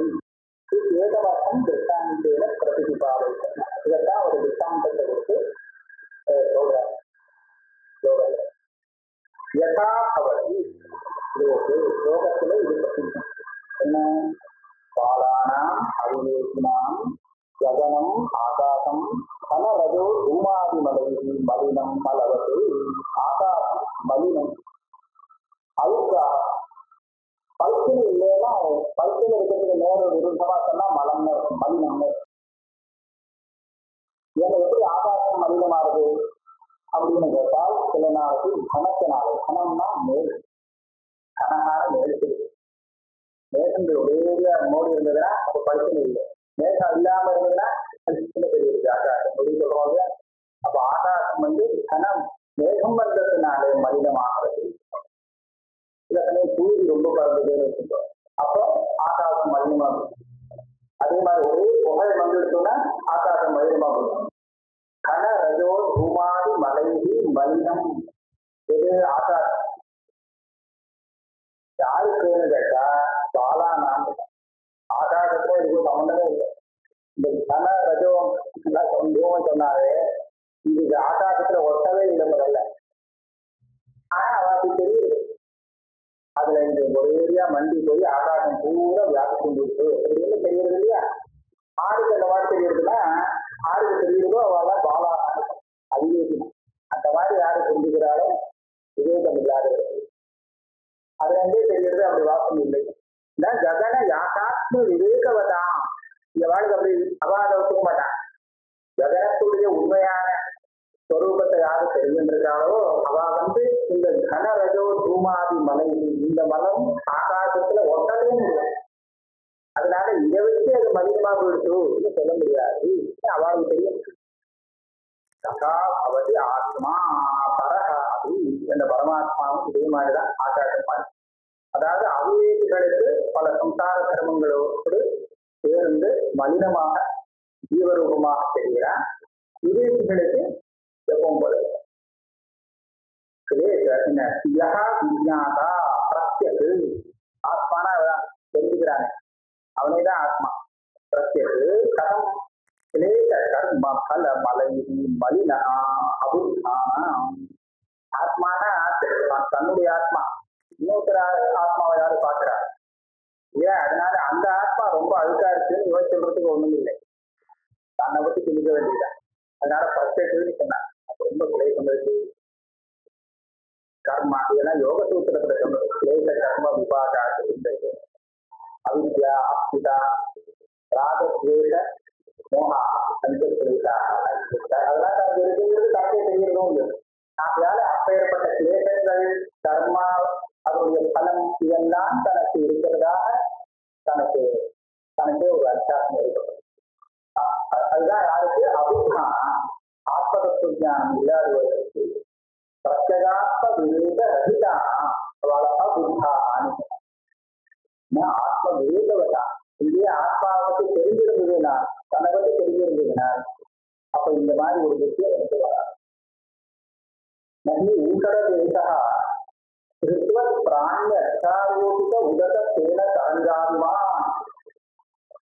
Speaker 2: ஏகவசம் திருஷ்டாந்தேன பிரதிபாதை. இதைத்தான் ஒரு திருஷ்டாந்தத்தை கொடுத்து சொல்றார். யதா பவதி லோகத்துல இது பற்றி என்ன? பாலானாம் அவிவேகினாம் ஜகனம் ஆகாசம் கனரஜோ தூமாதி மலையில் மலினம் மலவது. ஆகாசம் மலினம் அழுக்காக பல்கில் இல்லைன்னா பல்கில் இருக்கிறதுக்கு நேரம் விருந்தமா சொன்னா மலம் மலினம். ஏன்னா எப்படி ஆகாசம் மலினமாகுது அப்படின்னு கேட்டால் சில நாளைக்கு கணக்கினாலே கணம்னா மேல் கணக்கான மேல் மேகங்கள் ஒரே மோடி இருந்ததுன்னா அது பழுக்கல் இல்லை. மேகம் இல்லாம இருந்ததுன்னா பழுக்கல் தெரியுது ஆகாசம் அப்படின்னு சொல்றோம். அப்ப ஆகாசம் கணம் மேகம் வந்ததுனாலே மலினமாகிறது. சில சமயம் சூரிய ரொம்ப பறந்ததுன்னு வச்சுக்கோம், அப்போ ஆகாசம் மலினமாகும். அதே மாதிரி ஒரே புகை வந்துடுச்சுன்னா ஆகாசம் மலினமாகும். கன ரஜோ தூமாதி மலைகி மலினம். எது? ஆகாசம். யாருக்குன்னு கேட்டா பாலானாம். ஆகாசத்துல இதுக்கு சம்பந்தமே இல்லை. இந்த கன ரஜோ சொன்னாரு, இது ஆகாசத்துல ஒட்டவே இல்லை முதல்ல. ஆனா அவனுக்கு தெரியுது அதுல இந்த ஒரேடியா மண்டி போய் ஆகாசம் பூரா வியாபிச்சு கொடுத்து அப்படின்னு தெரியுது இல்லையா? ஆறுக்கு அந்த மாதிரி தெரியுதுன்னா ஆறுக்கு தெரியுதோ அவெல்லாம் பாலானாம் அவிவேகம். அந்த மாதிரி யாரு புரிஞ்சுக்கிறாலும் விவேகம் இல்லாதவர்கள். அதுல இருந்தே தெரியுது அப்படி வாசம் இல்லை. ஜகன யாகாத்ம விவேகவதான் இந்த வாழ்க்கை அப்படி அபாத ஒத்துக்க மாட்டான். ஜகனத்துடைய உண்மையான ஸ்வரூபத்தை யாரு தெரிஞ்சிருக்காளோ அவ இந்த கனரஜோ தூமாதி மலை இந்த மலம் ஆகாசத்துல ஒட்டவே முடியாது. அதனால இதை வச்சு அது மலினமா போயிடுச்சு சொல்ல முடியாது. அவளுக்கு தெரியும். அவதி ஆத்மா பரஹாதி என்ற பரமாத்மாவும் இதே மாதிரிதான் ஆகாசம். அதாவது அவிவேகிகளுக்கு பல சம்சார கர்மங்களோடு சேர்ந்து மலினமாக ஜீவரூபமாக தெரிகிறான். விவேகிகளுக்கு எப்பவும் போல ஆத்மானா தெரிஞ்சுக்கிறாங்க, அவனேதான் ஆத்மா. பிரத்யேகு கடம் கிளேச கர்ம பல மலை மலினா அபுத்தான. ஆத்மானா தன்னுடைய ஆத்மா இன்னொருத்தர ஆத்மாவை யாரு பாக்குறா ஏன்? அதனால அந்த ஆத்மா ரொம்ப அழுக்கா இருக்குன்னு யோசிச்சுறதுக்கு ஒண்ணும் இல்லை. தன்னை பத்தி சிந்திக்க வேண்டியதுதான். அதனால பிரத்யேகன்னு சொன்னாங்க. ரொம்ப கிளேசம் இருக்கு கர்மா. இதெல்லாம் யோக சூத்திரத்துல சொல்றது. கிளேச கர்ம விபாகா அவித்யா அப்சிதா ராகத்வேஷ மோகா அதெல்லாம் தனக்கு இருக்குங்கிறது தனக்கே தெரிகிறதும். அதனால அப்பேற்பட்ட கிளேசங்கள் கர்மா அதனுடைய பலன் இதெல்லாம் தனக்கு இருக்கிறதாக தனக்கே ஒரு அத்தியாசம் ஏற்படும். அதுதான் யாருக்கு? அபுத்தா ஆத்மதத்துவ ஞானம் இல்லாதவர்களுக்கு பிரத்யேகாத்ம விவேக ரஹிதானா அபுத்தான்னு ஆத்ம விவேகவதா. இதே ஆத்மாவை பத்தி தெரிஞ்சிருந்ததுன்னா தன்னை பத்தி தெரிஞ்சிருந்ததுன்னா அப்ப இந்த மாதிரி ஒரு விஷயம் எனக்கு வராது. நகி ஊக்கட தேசா கிருத்வ பிராணிய அச்சாரோபித உதக சேன தரங்காதிமா.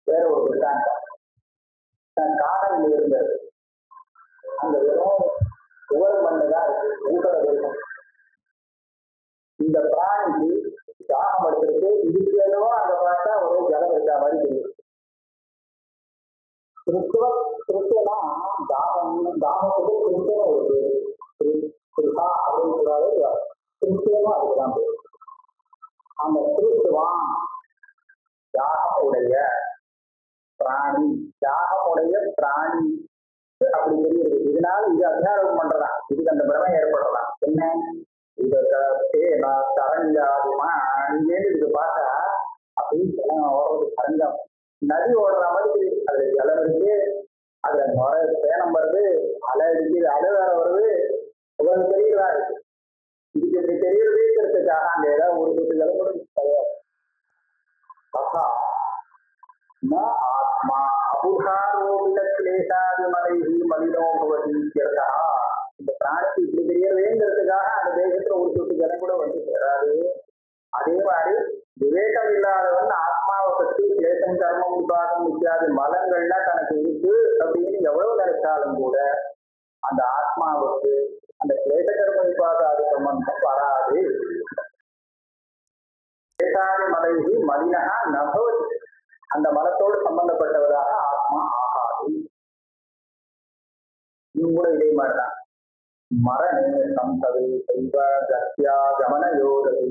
Speaker 2: வேற ஒரு விருதாந்தம். காடல் இருந்தது, அந்த வெறும் உவர் மண்ணுதான் இருக்கு. ஊக்கட தேசம். இந்த பிராணிக்கு தாகம் எடுத்துருக்கு. இதுக்கு என்னவோ அந்த பார்த்தா ஒரு ஜலம் இருக்கா மாதிரி தெரியும். கிறிஸ்துவனா தாகத்துக்கு கிறிஸ்துவ ஒரு பேரு. கிருஷ்ணா அப்படின்னு சொல்றாரு. கிறிஸ்துவனும் அதுக்குதான் பேரு. அந்த கிறிஸ்துவான் தாகமுடைய பிராணி, தாகமுடைய பிராணி அப்படி தெரியுது. இதனால இது அத்தியாரோகம் பண்றதா, இதுக்கு அந்த பிரமை ஏற்படுறதான். என்ன தரஞ்சாதுமா இங்கேருந்து இதுக்கு பார்த்தா அப்படின்னு ஓடுறது தரஞ்சம். நதி ஓடுற மாதிரி அதுல ஜலம் இருக்கு, அதுல சேனம் வருது, அலை அடிக்குது, அலை வேற வருது. உங்களுக்கு தெரியலா இருக்கு. இதுக்கு இப்படி தெரியறதுக்காக அங்க ஏதாவது ஒரு சொட்டு ஜலம் கிடையாது. न आत्मा अपुहारोपित क्लेशादिमலைஹி மலினோ பவதி இत्यர்த்தா. இந்த பிராணிக்கு இப்படி தெரியறதுங்கிறதுக்காக அந்த தேசத்துல ஒரு சொட்டு ஜனம் கூட வந்து சேராது. அதே மாதிரி விவேகம் இல்லாதவன் ஆத்மாவை பற்றி கிளேசம் கர்மம் விபாகம் இத்தியாதி மலங்கள்லாம் தனக்கு இருக்கு அப்படின்னு எவ்வளவு நினைச்சாலும் கூட அந்த ஆத்மாவுக்கு அந்த கிளேச கர்ம விபாகாதி சம்பந்தம் வராது. கிளேசாதி மலைஹி மலினா நபவதி. அந்த மலத்தோடு சம்பந்தப்பட்டவராக ஆத்மா ஆகாது. இன்னும் கூட இதே மாதிரிதான் மரணே சம்பவே சைவ கத்யா கமனயோகதி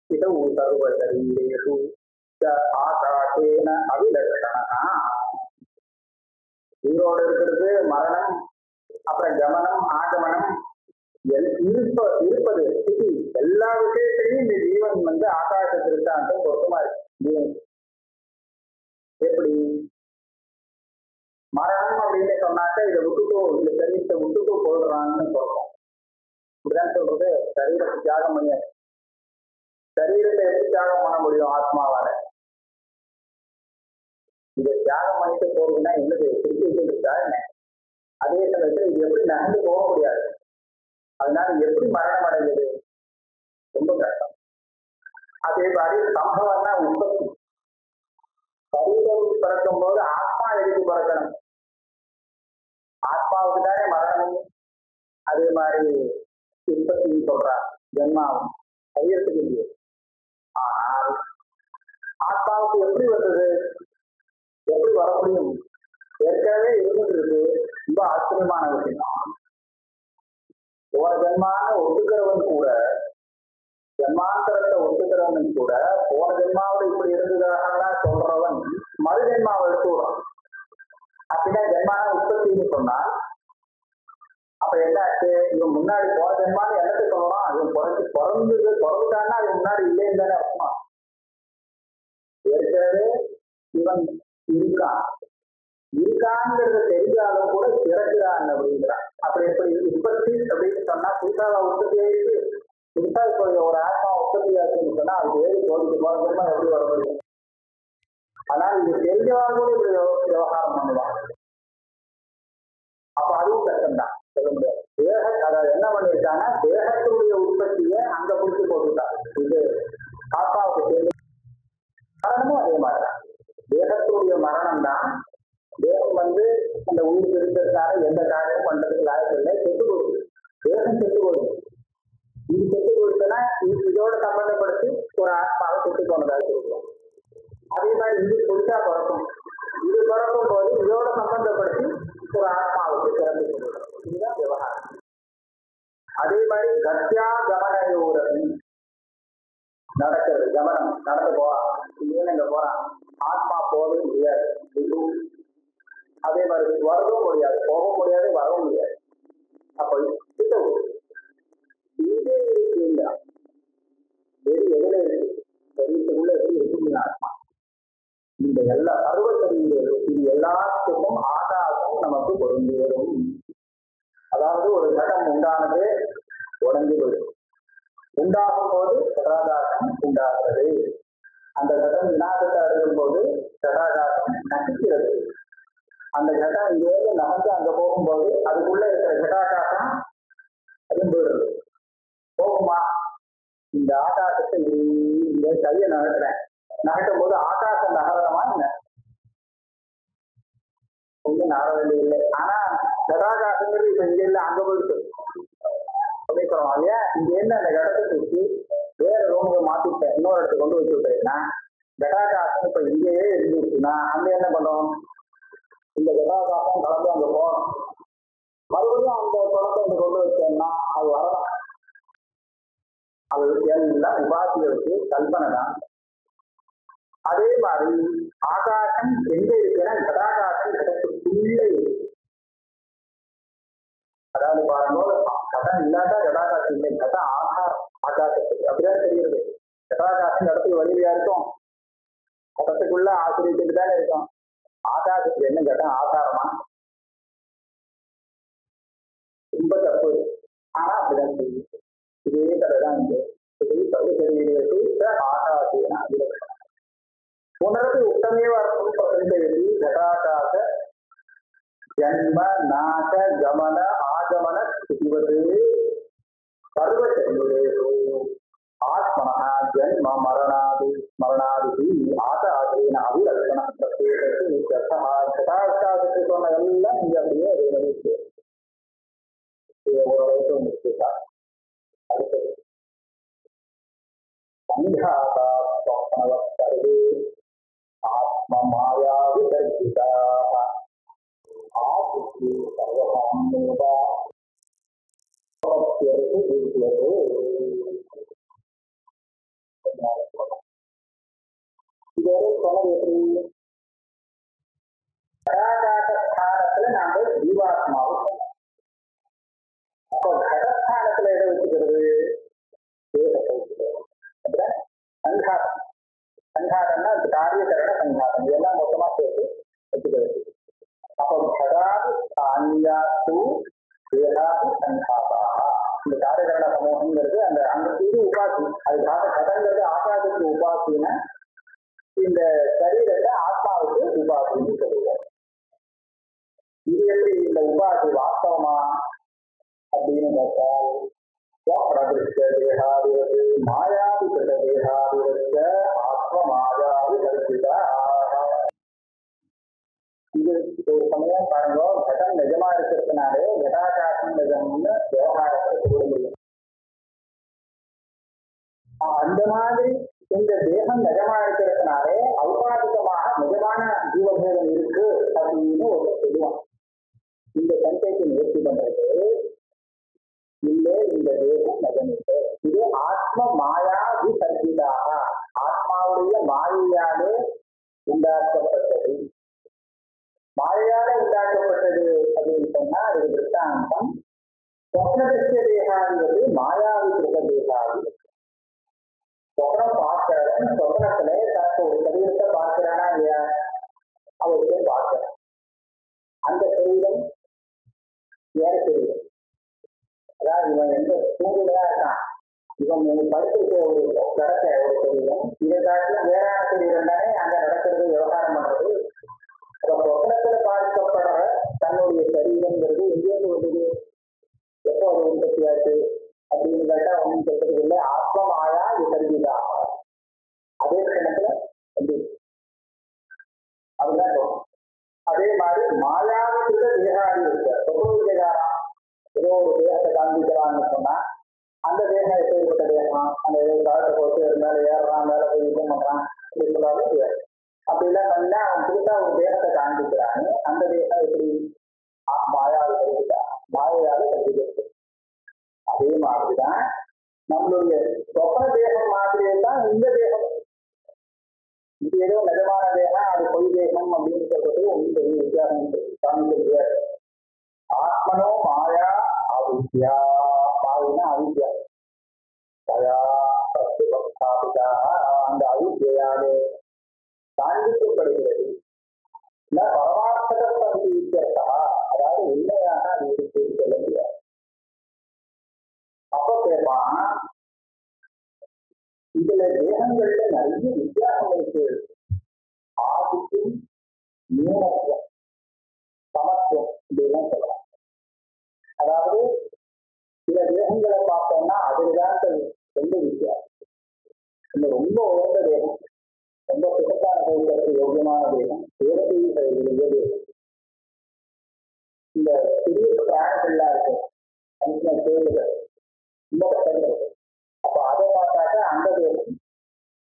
Speaker 2: இதவு சர்வ சரீரேஷு ஆகாசேன அவிலட்சணா. உயிரோடு இருக்கிறது மரணம், அப்புறம் கமனம் ஆகமனம் இருப்பது ஸ்திதி எல்லா விஷயத்திலையும் இந்த ஜீவன் வந்து ஆகாசத்திற்கு அந்த பொருத்தமா இருக்கு. எப்படி மரணம் அப்படின்னு சொன்னாக்க இதை விட்டுட்டோ இந்த சரீரத்தை விட்டுட்டோ போடுறான்னு சொல்றோம். இப்படிதான் சொல்றது. சரீரத்தை தியாகம் பண்ண சரீரத்தை எப்படி தியாகம் பண்ண முடியும் ஆத்மாவால? இதை தியாகம் பண்ணிட்டு போகுதுன்னா என்னது திருப்பி என்ன? அதே சமயத்துல இது எப்படி நகர்ந்து போக முடியாது. அதனால எப்படி மரணம் அடைஞ்சது? ரொம்ப கஷ்டம். அதே மாதிரி சம்பவம்னா உற்பத்தி. சரீரம் பிறக்கும் போது ஆத்மா எதுக்கு பிறக்கணும்? ஆத்மாவுக்கு தானே மரணமும் அதே மாதிரி உற்பத்தி சொல்றா ஜென்மாவும் சரீரத்துக்கு இல்லையே. ஆனால் ஆத்மாவுக்கு எப்படி வந்தது? எப்படி வர முடியும்? ஏற்கனவே இருந்துட்டு இருக்கு. ரொம்ப ஆச்சரியமான விஷயம். போன ஜென்மான ஒத்துக்கிறவன் கூட, ஜென்மாந்தரத்தை ஒத்துக்கிறவன் கூட போன ஜென்மாவில் இப்படி இருந்ததாக சொல்றவன் மறு ஜென்மாவை எடுத்துடுறான். அப்படின்னா ஜென்மான உற்பத்தின்னு சொன்னால் அப்ப என்னாச்சு? இவன் முன்னாடி போன ஜென்மான்னு என்னத்தை சொல்லலாம்? இவன் பிறந்துட்டான்னா அது முன்னாடி இல்லைன்னு தானே அர்த்தமா? ஏற்கனவே இவன் இருக்காங்கிறது தெரிஞ்சாலும் கூட பிறக்கிறான் அப்படிங்கிறான். அப்படி எப்படி உற்பத்தி அப்படின்னு சொன்னா புதுசாக உற்பத்தி ஆயிடுச்சு. புதுசா இப்போ ஒரு ஆத்மா உற்பத்தி ஆச்சுன்னு சொன்னா அது ஏறி தோல்விக்கு போன ஜென்மா எப்படி வர முடியும்? ஆனால் இது தெரிஞ்சவங்க கூட இப்படி விவகாரம் பண்ணுவாங்க. அப்ப அதுவும் கஷ்டம்தான், சொல்ல முடியாது. அதாவது என்ன பண்ணிருக்காங்கன்னா தேகத்தினுடைய உற்பத்தியை அங்க பிடிச்சி போட்டுட்டாங்க. இது ஆத்மாவுக்கு சேர்ந்து மரணமும் அதே மாதிரிதான். தேகத்தினுடைய மரணம் தான். தேகம் வந்து அந்த உயிர் இருக்கிறதுக்காக எந்த காரியம் பண்றதுக்கு லாயக்கு இல்லை, செத்து போகுது. தேகம் செத்து போகுது. இது செத்து போயிடுச்சுன்னா இதோட சம்பந்தப்படுத்தி ஒரு ஆத்மாவை செத்து போனதாக சொல்லுவோம். அதே மாதிரி இது புதுசா பிறக்கும். இது பிறக்கும் போது இதோட சம்பந்தப்படுத்தி ஒரு ஆத்மாவுக்கு பிறந்து கொள்ளும். இதுதான் விவகாரம். அதே மாதிரி கத்யா கமனயோரதி நடக்கிறது. கமனம் நடந்து போறான், இங்கே இங்க போறான். ஆத்மா போகவே முடியாது. அதே மாதிரி வரவும் முடியாது, போக முடியாது, வரவும் முடியாது. அப்ப இங்கே இல்லையா வெறி எதுல இருக்கு? சரீரத்துக்குள்ள இருக்கு ஆத்மா. இந்த எல்லா சர்வ சரீரம் இது எல்லாத்துக்கும் ஆகாசம் நமக்கு பொருந்தேறும். அதாவது ஒரு கடம் உண்டானது உடஞ்சி போயிடும். உண்டாகும் போது சடாகாசம் உண்டாகிறது. அந்த கடம் விநாசத்தை அடையும் போது சடாகாசம் நசிக்கிறது. அந்த கட்டம் இங்கேருந்து நகர்ந்து அங்க போகும்போது அதுக்குள்ள இருக்கிற ஜடாகாசம் அதுவும் போயிடுறது. போகுமா? இந்த ஆகாசத்தை இந்த கையை நகர்த்துறேன். நகட்டும் போது ஆகாசம் நகரமா என்ன? ஒன்றும் நகர வேண்டியதில்லை. ஆனா ஜடாகாசங்கிறது இப்ப இங்க இல்லை, அங்க போயிடுச்சு அப்படின்னு சொல்லுவாங்க. இல்லையா? இங்க இருந்து அந்த கடத்தை தூக்கி வேற ரூமுக்கு மாத்திட்டேன், இன்னொரு இடத்துக்கு கொண்டு வச்சு விட்டேன்னா ஜடாகாசம் இப்ப இங்கேயே இருந்துச்சுன்னா அங்க என்ன பண்ணும்? இந்த ஜடாகாசம் கலந்து அங்க போகணும். மறுபடியும் அந்த குளத்தை இங்க கொண்டு வச்சேன்னா அது வரலாம். அது எல்லாம் உபாதிகளுக்கு கல்பனை தான். அதே மாதிரி ஆகாசம் எங்க இருக்குன்னா ஜடாகாசம் கடத்துக்குள்ளே இருக்கு. அதாவது பாரும்போது கடன் இல்லாட்டா ஜடாகாசம் இல்லை, கடன் ஆகாசத்துக்கு அப்படிதான் தெரியுது. ஜடாகாசம் இடத்துக்கு வலிமையா இருக்கும், கடத்துக்குள்ள ஆசிரியத்துக்கு தானே இருக்கும். ஆகாசத்துக்கு என்ன கடன் ஆகாரமா? ரொம்ப தப்பு. ஆனா அப்படிதான் தெரியும். இதே கதை தான் இங்கே ஆகாசேனா पुनरपि उत्तमेव अर्थं प्रकल्पयति घटाकाश जन्म नाश गमन आगमन स्थितिवत् सर्वशरीरेषु आत्मनः जन्म मरणादिः आकाशेन अभिलक्षणः प्रत्येकस्य इत्यर्थः घटाकाशस्य சொன்னதெல்லாம் இங்க அப்படியே அதே மாதிரி இருக்கு. ஓரளவுக்கு முக்கியதா அடுத்தது சங்காதா ஸ்வப்னவஸ்தரே ஆத்மமாயா விதர்ஜிதாः ஆதித்யே சர்வகாமேவ பிரத்யர்த்து வித்யதே. இதுவரை சொன்னது எப்படி? கடகாசஸ்தானத்துல நாம ஜீவாத்மாவை சொன்னோம். அப்போ கடஸ்தானத்துல எதை வச்சுக்கிறது? தேகத்தை வச்சுக்கிறது. சங்காதம், சங்காதம்னா காரியகரண சங்காதம், இதெல்லாம் மொத்தமா சேர்த்து வச்சுக்கிறது. அப்போ கடாது ஸ்தானியாத்து தேகாதி சங்காதா, இந்த காரியகரண சமூகங்கிறது அந்த அந்த இது உபாசி, அதுக்காக கடங்கிறது ஆகாசத்துக்கு உபாசின்னா இந்த சரீரத்தை ஆத்மாவுக்கு உபாசின்னு சொல்லுவோம். இது எப்படி இந்த உபாசி வாஸ்தவமா அப்படின்னு கேட்டால் பிரதிஷ்டேகாதிவது மாயாதிகிருத தேகாதிவச்ச ஆத்ம மாயாதி கல்பிதா. இது ஒரு சமயம் பாருங்க, கடம் நிஜமா இருக்கிறதுனாலே கடாகாசம் நிஜம்னு விவகாரத்தை சொல்ல முடியும். அந்த மாதிரி இந்த தேகம் நிஜமா இருக்கிறதுனாலே ஔபாதிகமாக நிஜமான ஜீவபேதம் இருக்கு அப்படின்னு ஒரு சொல்லுவான். இந்த சந்தைக்கு முயற்சி பண்றது இல்லை, இந்த தேகம் நிஜமில்லை, இது ஆத்ம மாயா விசர்ஜிதாக, ஆத்மாவுடைய மாயையாலே உண்டாக்கப்பட்டது. மாயையால உண்டாக்கப்பட்டது அப்படின்னு சொன்னா அது திருஷ்டாந்தம். சொப்னதிஷ்ட தேகாதிபதி மாயாவி கிருத தேகாதி. சொப்னம் பார்க்கிறவன் சொப்னத்துல தனக்கு ஒரு சரீரத்தை பார்க்கிறானா இல்லையா? அவருக்கு பார்க்கிறான். அந்த சரீரம் வேற சரீரம், அதாவது இவன் எந்த தூங்குதா இருக்கான், இவன் படுத்திருக்க ஒரு கடத்த ஒரு சரீரம், இதை காட்டிலும் வேறான சரீரம் தானே அங்க நடக்கிறது, விவகாரம் பண்றது. சொப்னத்துல பார்க்கப்படுற தன்னுடைய சரீரங்கிறது எங்கேயிருந்து வந்தது, எப்போ அது உற்பத்தியாச்சு அப்படின்னு கேட்டா ஒன்றும் சொல்றது இல்லை. ஆத்மமாயா விசர்ஜிதா, அதே கணத்துல வந்து அதுதான் சொல்லும். அதே மாதிரி மாயாவிற்கு தேகாதி இருக்க சொகுதிகாரம், ஏதோ ஒரு தேகத்தை காண்பிக்கிறான்னு சொன்னா அந்த தேகம் எப்படிப்பட்ட தேகம், அந்த காலத்தை போட்டு மேலே ஏறுறான், மேலே போய் யுத்தம் பண்றான், இப்படி சொல்லாலும் தேவை. அப்படிலாம் பண்ணா அவன் புதுசா ஒரு தேகத்தை காண்பிக்கிறான்னு அந்த தேகம் எப்படி மாயாவை கருதுட்டா, மாயாவை கருதுகிறது. அதே மாதிரிதான் நம்மளுடைய சொப்பன தேகம் மாதிரியே தான் இந்த தேகம். இது ஏதோ நிஜமான தேகம், அது பொய் தேகம் அப்படின்னு சொல்றது ஒன்றும் பெரிய வித்தியாசம் காமிக்க முடியாது. ஆத்மனோ மாயா அவித்யா, மாயினா அவித்யா, தயா பிரஸ்துபஸ்தாபிதா, அந்த அவித்யாலே காண்பிக்கப்படுகிறது. பரமார்த்தகப்பதி வித்தியாசா, அதாவது உண்மையாக அது இருக்கு சொல்ல முடியாது. அப்போ கேட்பான், இதுல தேகங்கள்ல நிறைய வித்தியாசம் இருக்கு. ஆதிக்கும் நியூனத்துவம் சமத்துவம் இப்படிலாம் சொல்லலாம். அதாவது சில தேகங்களை பார்த்தோம்னா அதுதான் ரொம்ப வித்தியாசம். இந்த ரொம்ப உயர்ந்த தேகம், ரொம்ப சுகத்தான தேகத்துக்கு யோகியமான தேகம், தேவதைய தேகம். இந்த சிறிய பிராணிகள்லாம் இருக்கும், அந்த தேவைகள் ரொம்ப கஷ்டங்கள். அப்போ அதை பார்த்தாக்கா அந்த தேகம்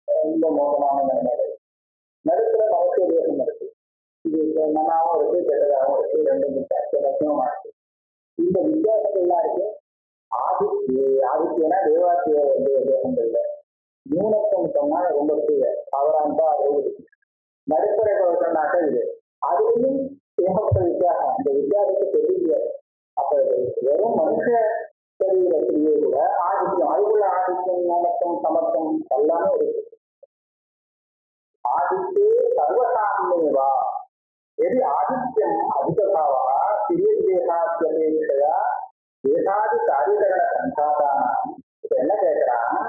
Speaker 2: ரொம்ப மோசமான நிலைமைகள். நடுப்புற மகத்திய தேகம் இருக்கு, இது நல்லாவும் இருக்கு கெட்டதாகவும் இருக்கு, ரெண்டும் லட்சணமா இருக்கு. இந்த வித்தியாசங்கள்லாம் இருக்கு. ஆதித்யனா தேவாத்திய தேகங்கள்ல நியூனத்துவம் சொன்னா ரொம்ப கீழே அவரான்பா அறுபது. நடுப்பறை சொன்னாக்க இது அதுலேயும் ஏகப்பட்ட வித்தியாசம். இந்த வித்தியாசத்தை தெரியல. அப்ப வெறும் மனுஷ சரீரத்திலேயே கூட ஆதித்யம், அதுக்குள்ள ஆதித்யம் நியூனத்துவம் சமத்துவம் எல்லாமே இருக்கு. ஆதித்யே சர்வசாமியவா எது ஆதித்யம் அதிகபாவா சிறிய தேகாத்தியபேட்சையா தேகாதி காரியகரண சங்காதான. இப்ப என்ன கேட்கிறான்,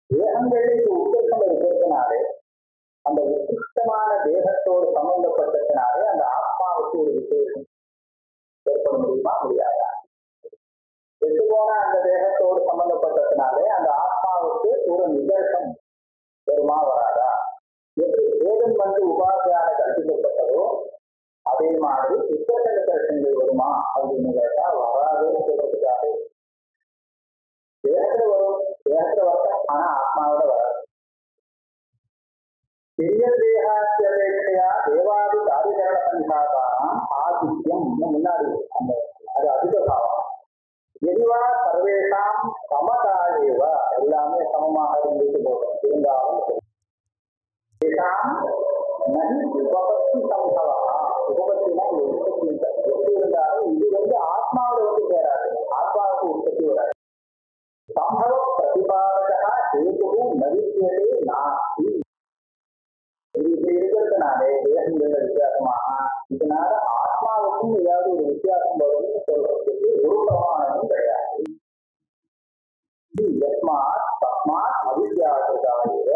Speaker 2: தேகங்களில் உத்தேசம் இருக்கிறதுனாலே அந்த விசிஷ்டமான தேகத்தோடு சம்பந்தப்பட்டதுனாலே அந்த ஆத்மாவுக்கு ஒரு விசேஷம் ஏற்பட முடியுமா முடியாதா? கெட்டு போன அந்த தேகத்தோடு சம்பந்தப்பட்டதுனாலே அந்த ஆத்மாவுக்கு ஒரு நிதர்சனம் வருமா வராதா? எப்படி வேதம் வந்து உபாதியால கற்பிக்கப்பட்டதோ அதே மாதிரி புத்தக தரிசனங்கள் வருமா அப்படின்னு கேட்டா வராதுன்னு சொல்றதுக்காக தேகத்துல வரும், தேகத்துல வரட்டும், ஆனா ஆத்மாவோட வராது. பெரிய தேகாத்தியா தேவாதி காரிகரண சங்காதானம் ஆதித்யம் முன்னாடி அந்த அது அதிகபாவம் எரிவா சர்வேஷாம் சமதாயேவ எல்லாமே சமமாக இருந்துட்டு போகும். இருந்தாலும் உபபத்தி சம்பவா உபபத்தினா உற்பத்தி எப்படி இருந்தாலும் இது வந்து ஆத்மாவோட வந்து சேராது, ஆத்மாவுக்கு உற்பத்தி வராது. சம்பவ பிரதிபாதகா ஹேது நவித்தியதே நாஸ்தி. இப்படி இருக்கிறதுனாலே தேகங்கள வித்தியாசமாக இதனால ஆத்மாவுக்கும் ஏதாவது ஒரு வித்தியாசம் வரும்னு சொல்றதுக்கு ஒரு பிரமாணமும் கிடையாது. தஸ்மாத் அவித்யாசகாய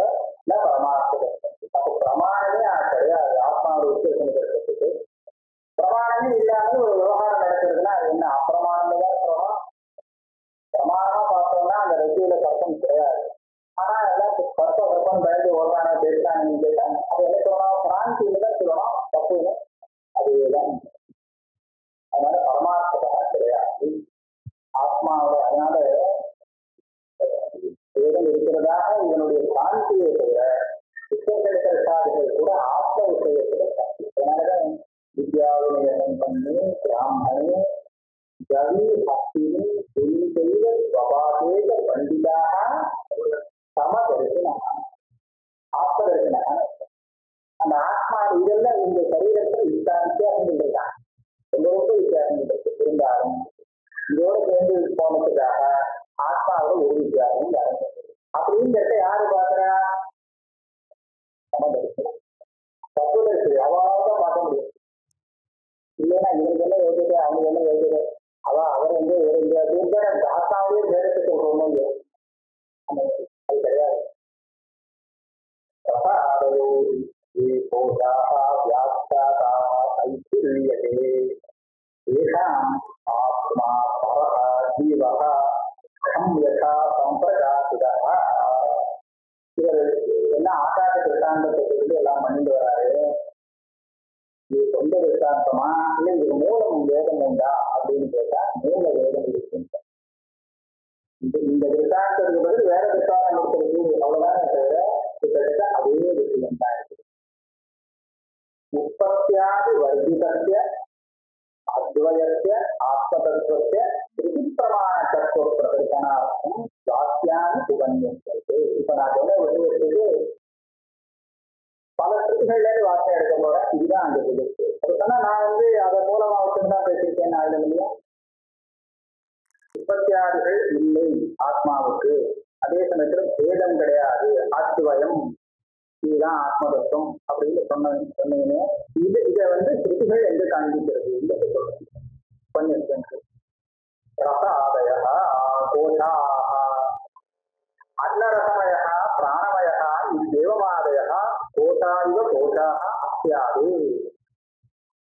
Speaker 2: ந பரமார்த்த. அப்போ பிரமாணமே கிடையாது ஆத்மாவோட வித்தியாசம் கிடைக்கிறதுக்கு. பிரமாணமே இல்லாம ஒரு விவகாரம் நடக்கிறதுனா அது என்ன அப்பிரமாணம் தான் பிரமாணம். பிரமாணமா பார்த்தோம்னா அந்த ரெஜியில கற்பம் கிடையாது. ஆனா எல்லாம் கற்பம் பயந்து ஓடுறான பேசுறாங்க கேட்டாங்க. அது என்ன சொல்லலாம்? பிராந்தியில தான் சொல்லலாம், தப்பு இல்லை. அதுதான் அதனால பரமார்த்தமாக கிடையாது ஆத்மாவோட. அதனால வேதம் இருக்கிறதாக இவனுடைய பிராந்தியை தவிர புத்தகங்கள் கூட ஆத்ம விஷயத்துல தப்பு. அதனாலதான் வித்யாவினயம் பண்ணி பிராமணே ஜவி பக்தினி செய்த ஸ்வபாதேக பண்டிதாக சமதரிசன ஆத்ம தரிசன. அந்த ஆத்மா இதெல்லாம் இந்த சரீரத்தில் இத்தனை வித்தியாசங்கள் இருக்காங்க, ரொம்ப வித்தியாசங்கள் இருக்கு. இருந்தாலும் இதோட சேர்ந்து போனதுக்காக ஆத்மாவோட ஒரு வித்தியாசம் நடந்தது அப்படிங்கிறத யாரு பாக்குறா? சமதரிசனம் தத்துவதரிசி அவாதான் பார்க்க முடியும். இல்லைன்னா இவனுக்கு என்ன யோசிச்சு அவனுக்கு என்ன யோசிச்சு அவர் வந்து ஒரு ஆத்மாவே நேரத்தை சொல்றோமோ இல்லையோ அந்த அது கிடையாது. ஆத்மா ஜீவக யதா சம்பிரகாசிதா. இவர் என்ன ஆகாச திருஷ்டாந்தத்தை சொல்லி எல்லாம் பண்ணிட்டு வராரு. இது சொந்த திருஷ்டாந்தமா இல்லை இது மூலம் வேதம் உண்டா அப்படின்னு கேட்டா மூல வேதம் இருக்கு. இந்த திருஷ்டாந்தத்துக்கு பதில் வேற திருஷ்டாந்தம் கொடுக்கிறது அவ்வளவுதான் தவிர கிட்டத்தட்ட அதே விஷயம் தான் இருக்கு. உற்பத்தியாதி வர்ஜிதஸ்ய அத்வயஸ்ய ஆத்மதத்துவஸ்ய பிரமாண தத்துவ பிரதர்சனார்த்தம் வாக்கியானி உபன்யஸ்யதே. இப்ப நான் சொன்ன விஷயத்துக்கு பல ஸ்ருதிகள்ல வார்த்தை எடுக்க போற இதுதான் அந்த விதத்து. அது சொன்னா நான் வந்து அதன் மூலமா வச்சுதான் பேசியிருக்கேன். நான் இல்லையா உற்பத்தியாதிகள் இல்லை ஆத்மாவுக்கு. அதே சமயத்துல பேதம் கிடையாது, ஆத்வயம் இதுதான் ஆத்மதத்துவம் அப்படின்னு சொன்னீங்க. இதை வந்து ஸ்ருதிகள் என்று காண்பிக்கிறது. இந்த சொல்றது ரச ஆதய கோஷா அன்னரசமய பிராணமய தேவமாதய கோஷா இவ கோஷா அஸ்யாது.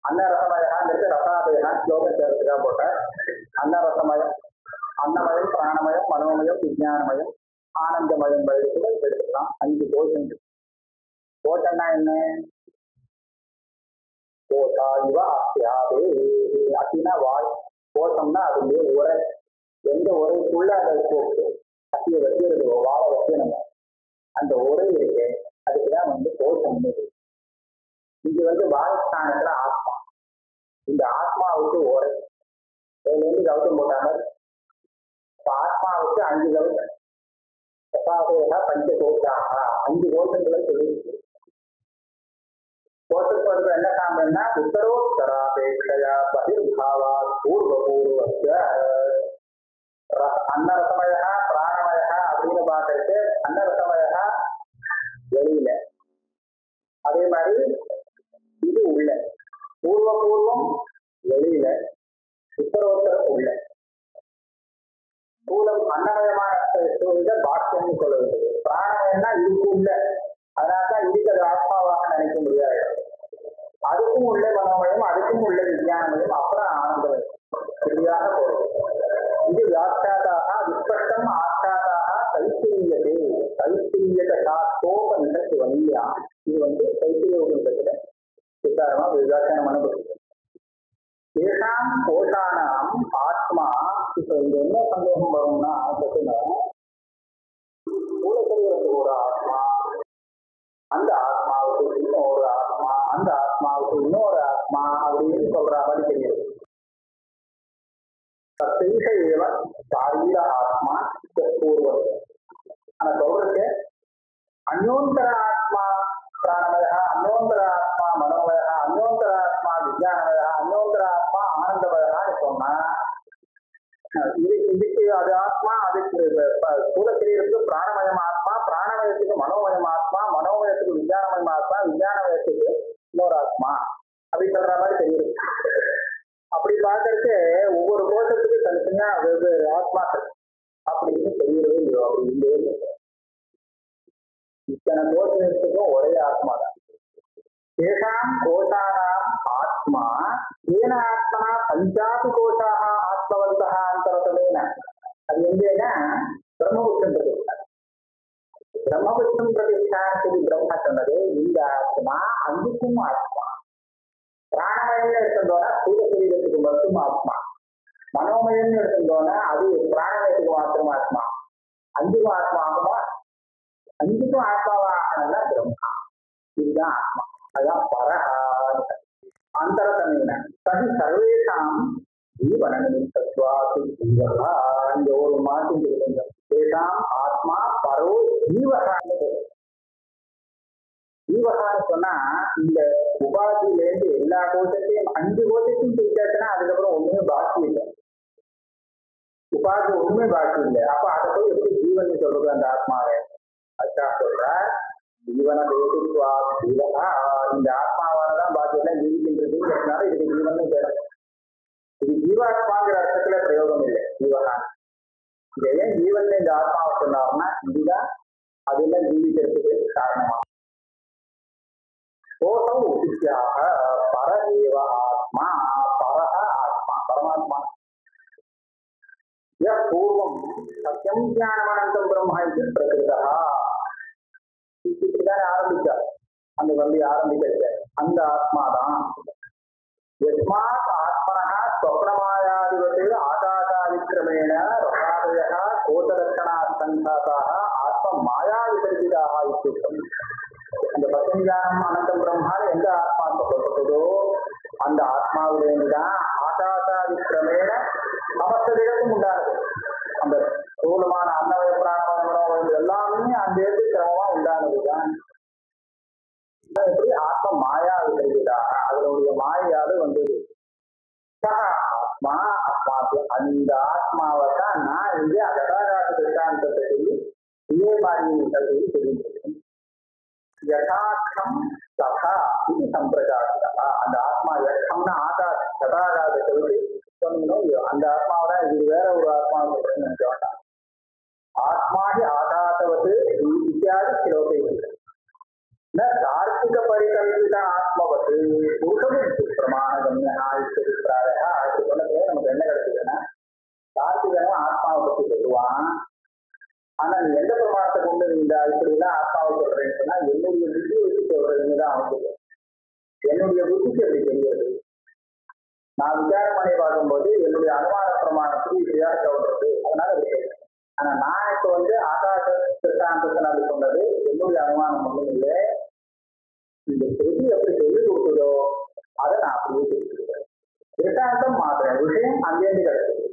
Speaker 2: அன்னரசமயங்கிறது ரசாதயா ஸ்லோகத்துக்காக போட்ட அன்னரசமயம் அன்னமயம் பிராணமயம் மனோமயம் விஜயானமயம் ஆனந்தமயம் கூட எடுத்துக்கலாம். 5 கோஷம். கோஷம்னா என்ன? கோஷா இவ அஸ்யாது. அத்தினா வாய், கோஷம்னா அதுலயே உரை. எந்த உரைக்குள்ள அதை போட்டு அத்தியை வைக்கிறது வாழை வைக்கணும். அந்த உரை இருக்கு, அதுக்குதான் வந்து கோஷம். இங்க வந்து வாய்ஸ்தானத்துல ஆத்மா. இந்த ஆத்மாவுக்கு உரை இதுலேருந்து கவுத்தம் போட்டாங்க. ஆத்மாவுக்கு 5 கவுத்தம் பஞ்ச கோஷாக 5 கோஷங்களை சொல்லியிருக்கு. கோஷத்துக்கு என்ன காரணம்னா உத்தரோத்தராபேட்சையா பகிர்பாவா பூர்வபூர்வஸ்ய அன்னரசமய பிராணமய அப்படின்னு பார்த்துட்டு அன்னரசமய வெளியில, அதே மாதிரி இது உள்ள, பூர்வபூர்வம் வெளியில, உத்தரோத்தரம் உள்ள. பூலம் அன்னமயமான பாக்கியம் சொல்லுவது. பிராணமயம்னா இதுக்கு உள்ள, அதனால்தான் இருக்கிற ஆத்மா அதுக்கும் உள்ள மனோமயம், அதுக்கும் உள்ள விஞ்ஞானமயம், அப்புறம் ஆனந்தமயம். இப்படியாக போகும். இது வியாக்கியாதாக விஸ்பஷ்டம் ஆச்சாதாக தைத்திரியதே சாஸ்தோபனிஷத்து வழியா. இது தைத்திரிய உபனிஷத்துல விசாரமா வியாக்கியானம் பண்ணப்படுது. ஏஷாம் கோஷானாம் ஆத்மா. இப்ப இது என்ன சந்தேகம் வரும்னா, மூலசரீரத்துக்கு ஒரு ஆத்மா, அந்த ஆத்மாவுக்கு இன்னொரு ஆத்மா, அந்த ஆத்மாவுக்கு இன்னொரு ஆத்மா அப்படின்னு சொல்ற மாதிரி தெரியுது. தத்தீஷ ஏவ சாரீர ஆத்மா பூர்வம். ஆனா சொல்றது அந்யோந்தர ஆத்மா பிராணமய, அந்யோந்தர ஆத்மா மனோமய, அந்யோந்தர ஆத்மா விஞ்ஞானமய, அந்யோந்தர ஆத்மா ஆனந்தமயான்னு சொன்னா இதுக்கு அது ஆத்மா, அதுக்கு சூழசரீரத்துக்கு பிராணமயம் ஆத்மா, பிராணமயத்துக்கு மனோமயம் ஆத்மா, மனோமயத்துக்கு விஞ்ஞானமயம் ஆத்மா, விஞ்ஞானமயத்துக்கு இன்னொரு ஆத்மா அப்படி சொல்ற மாதிரி தெரியுது. அப்படி பார்க்கறதுக்கு ஒவ்வொரு கோஷத்துக்கு தனித்தனியா வெவ்வேறு ஆத்மாக்கள் அப்படின்னு தெரியவே இல்லையோ. அப்படி இல்லையே, இத்தனை கோஷத்துக்கும் ஒரே ஆத்மா தான். ஏஷாம் கோஷானாம் ஆத்மா ஏன ஆத்மனா பஞ்சாபி கோஷாக ஆத்மவந்தா அந்தரதமேன. அது எங்கன்னா பிரம்மபுத்தம் பிரதிஷ்டா. பிரம்மபுத்தம் பிரதிஷ்டான்னு சொல்லி பிரம்மா சொன்னது இந்த ஆத்மா அங்குக்கும் ஆத்மா. பிராணமயம்னு எடுத்துட்டோம்னா சூரிய சரீரத்துக்கு மட்டும் ஆத்மா. மனோமயம்னு எடுத்துட்டோம்னா அது பிராணமயத்துக்கு மாத்திரம் ஆத்மா. அஞ்சுக்கும் ஆத்மா ஆகுமா? அஞ்சுக்கும் ஆத்மாவானா பிரம்மா. இதுதான் ஆத்மா. அதான் பரஹா அந்தரதமேன தது சர்வேஷாம் ஜீவன நிமித்தத்வாது ஜீவஹா. இந்த ஒரு மாற்றம் சொல்லுங்க. ஏஷாம் ஆத்மா பரோ ஜீவஹான்னு ஜீவகான்னு சொன்னா இந்த உபாதியில இருந்து எல்லா கோஷத்தையும் 5 கோஷத்தையும் பிரிச்சாச்சுன்னா அதுக்கப்புறம் ஒண்ணுமே பாக்கி இல்லை. உபாதி ஒண்ணுமே பாக்கி இல்லை. அப்ப அதை போய் எப்படி ஜீவன் சொல்றது அந்த ஆத்மாவை? அச்சா சொல்ற ஜீவன தேசுவா ஜீவகா. இந்த ஆத்மாவானதான் பாக்கி எல்லாம் ஜீவிக்கின்றதுனால இதுக்கு ஜீவன் பேர். இது ஜீவாத்மாங்கிற அர்த்தத்துல பிரயோகம் இல்லை. ஜீவகா இதை ஏன் ஜீவன் இந்த ஆத்மாவை சொன்னார்னா இதுதான் அதெல்லாம் ஜீவிக்கிறதுக்கு காரணமா. கோஷம் உத்தியாக பர ஏவ ஆத்மா பரஹ ஆத்மா பரமாத்மா. பூர்வம் சத்தியம் ஞானமானந்தம் பிரம்மா இது பிரகிருதா. இப்படிதான் ஆரம்பிச்சார். அந்த ஆரம்பிக்கிறது அந்த ஆத்மாதான். யஸ்மாத் ஆத்மனः ஸ்வப்னமாயாதிவத் ஆகாசாதிக்ரமேண ரசாதயः கோஷலட்சணாத் சங்காதாः ஆத்ம மாயா விசர்ஜிதாः இத்யுக்தம். அந்த பசஞ்சானம் அனந்தம் பிரம்மான்னு எந்த ஆத்மா சொல்லப்பட்டதோ அந்த ஆத்மாவிலேருந்துதான் ஆகாசாதிக்கிரமேண சமஸ்ததேகத்தும் உண்டானது. அந்த ஸ்தூலமான அன்னவய பிராணவயம் எல்லாமே அந்த கிரமமா உண்டானதுதான். எப்படி ஆத்ம மாயா விசர்ஜிதாக அதனுடைய மாயாவது வந்தது. ஆத்மா ஆத்மாக்கு அந்த ஆத்மாவை தான் நான் இங்கே அகதாராக திருஷ்டாந்தத்தை சொல்லி இதே மாதிரி தெரிஞ்சிருக்கேன். யதார்த்தம் ததா இது சம்பிரதாயத்தா. அந்த ஆத்மா யதார்த்தம்னா ஆகாஷ் சதாகாத சொல்லி சொன்னோம். அந்த ஆத்மாவை தான் இது வேற ஒரு ஆத்மாவை சொல்றேன்னு நினைக்க வேண்டாம். ஆத்மாதி ஆகாசவது இத்தியாதி ஸ்லோகை தார்க்கிக பரிகல்பித ஆத்மவத்து புருஷபுத்தி பிரமாணகம்யா அபிப்பிராயா. அது சொன்னதே நமக்கு என்ன கிடைச்சதுன்னா தார்க்கிகனும் ஆத்மாவை பத்தி சொல்லுவான். ஆனா நீ எந்த பிரமாணத்தை கொண்டு இந்த இப்படி எல்லாம் ஆத்மாவை சொல்றேன்னு சொன்னா என்னுடைய புத்தி வச்சு சொல்றதுன்னு தான் அவனுக்கு. என்னுடைய புத்திக்கு அப்படி தெரியாது. நான் விசாரம் பண்ணி பார்க்கும்போது என்னுடைய அனுமான பிரமாணத்துக்கு இப்படியாக சொல்றது, அதனால அப்படி. ஆனா நான் இப்ப ஆகாச திருஷ்டாந்தத்தினால சொன்னது என்னுடைய அனுமானம் ஒன்றும் இல்லை. இந்த செய்தி எப்படி சொல்லி கொடுத்ததோ அதை நான் அப்படியே தெரிவிக்கிறேன். திருஷ்டாந்தம் மாத்திரம் விஷயம் அங்கேருந்து கிடைச்சது.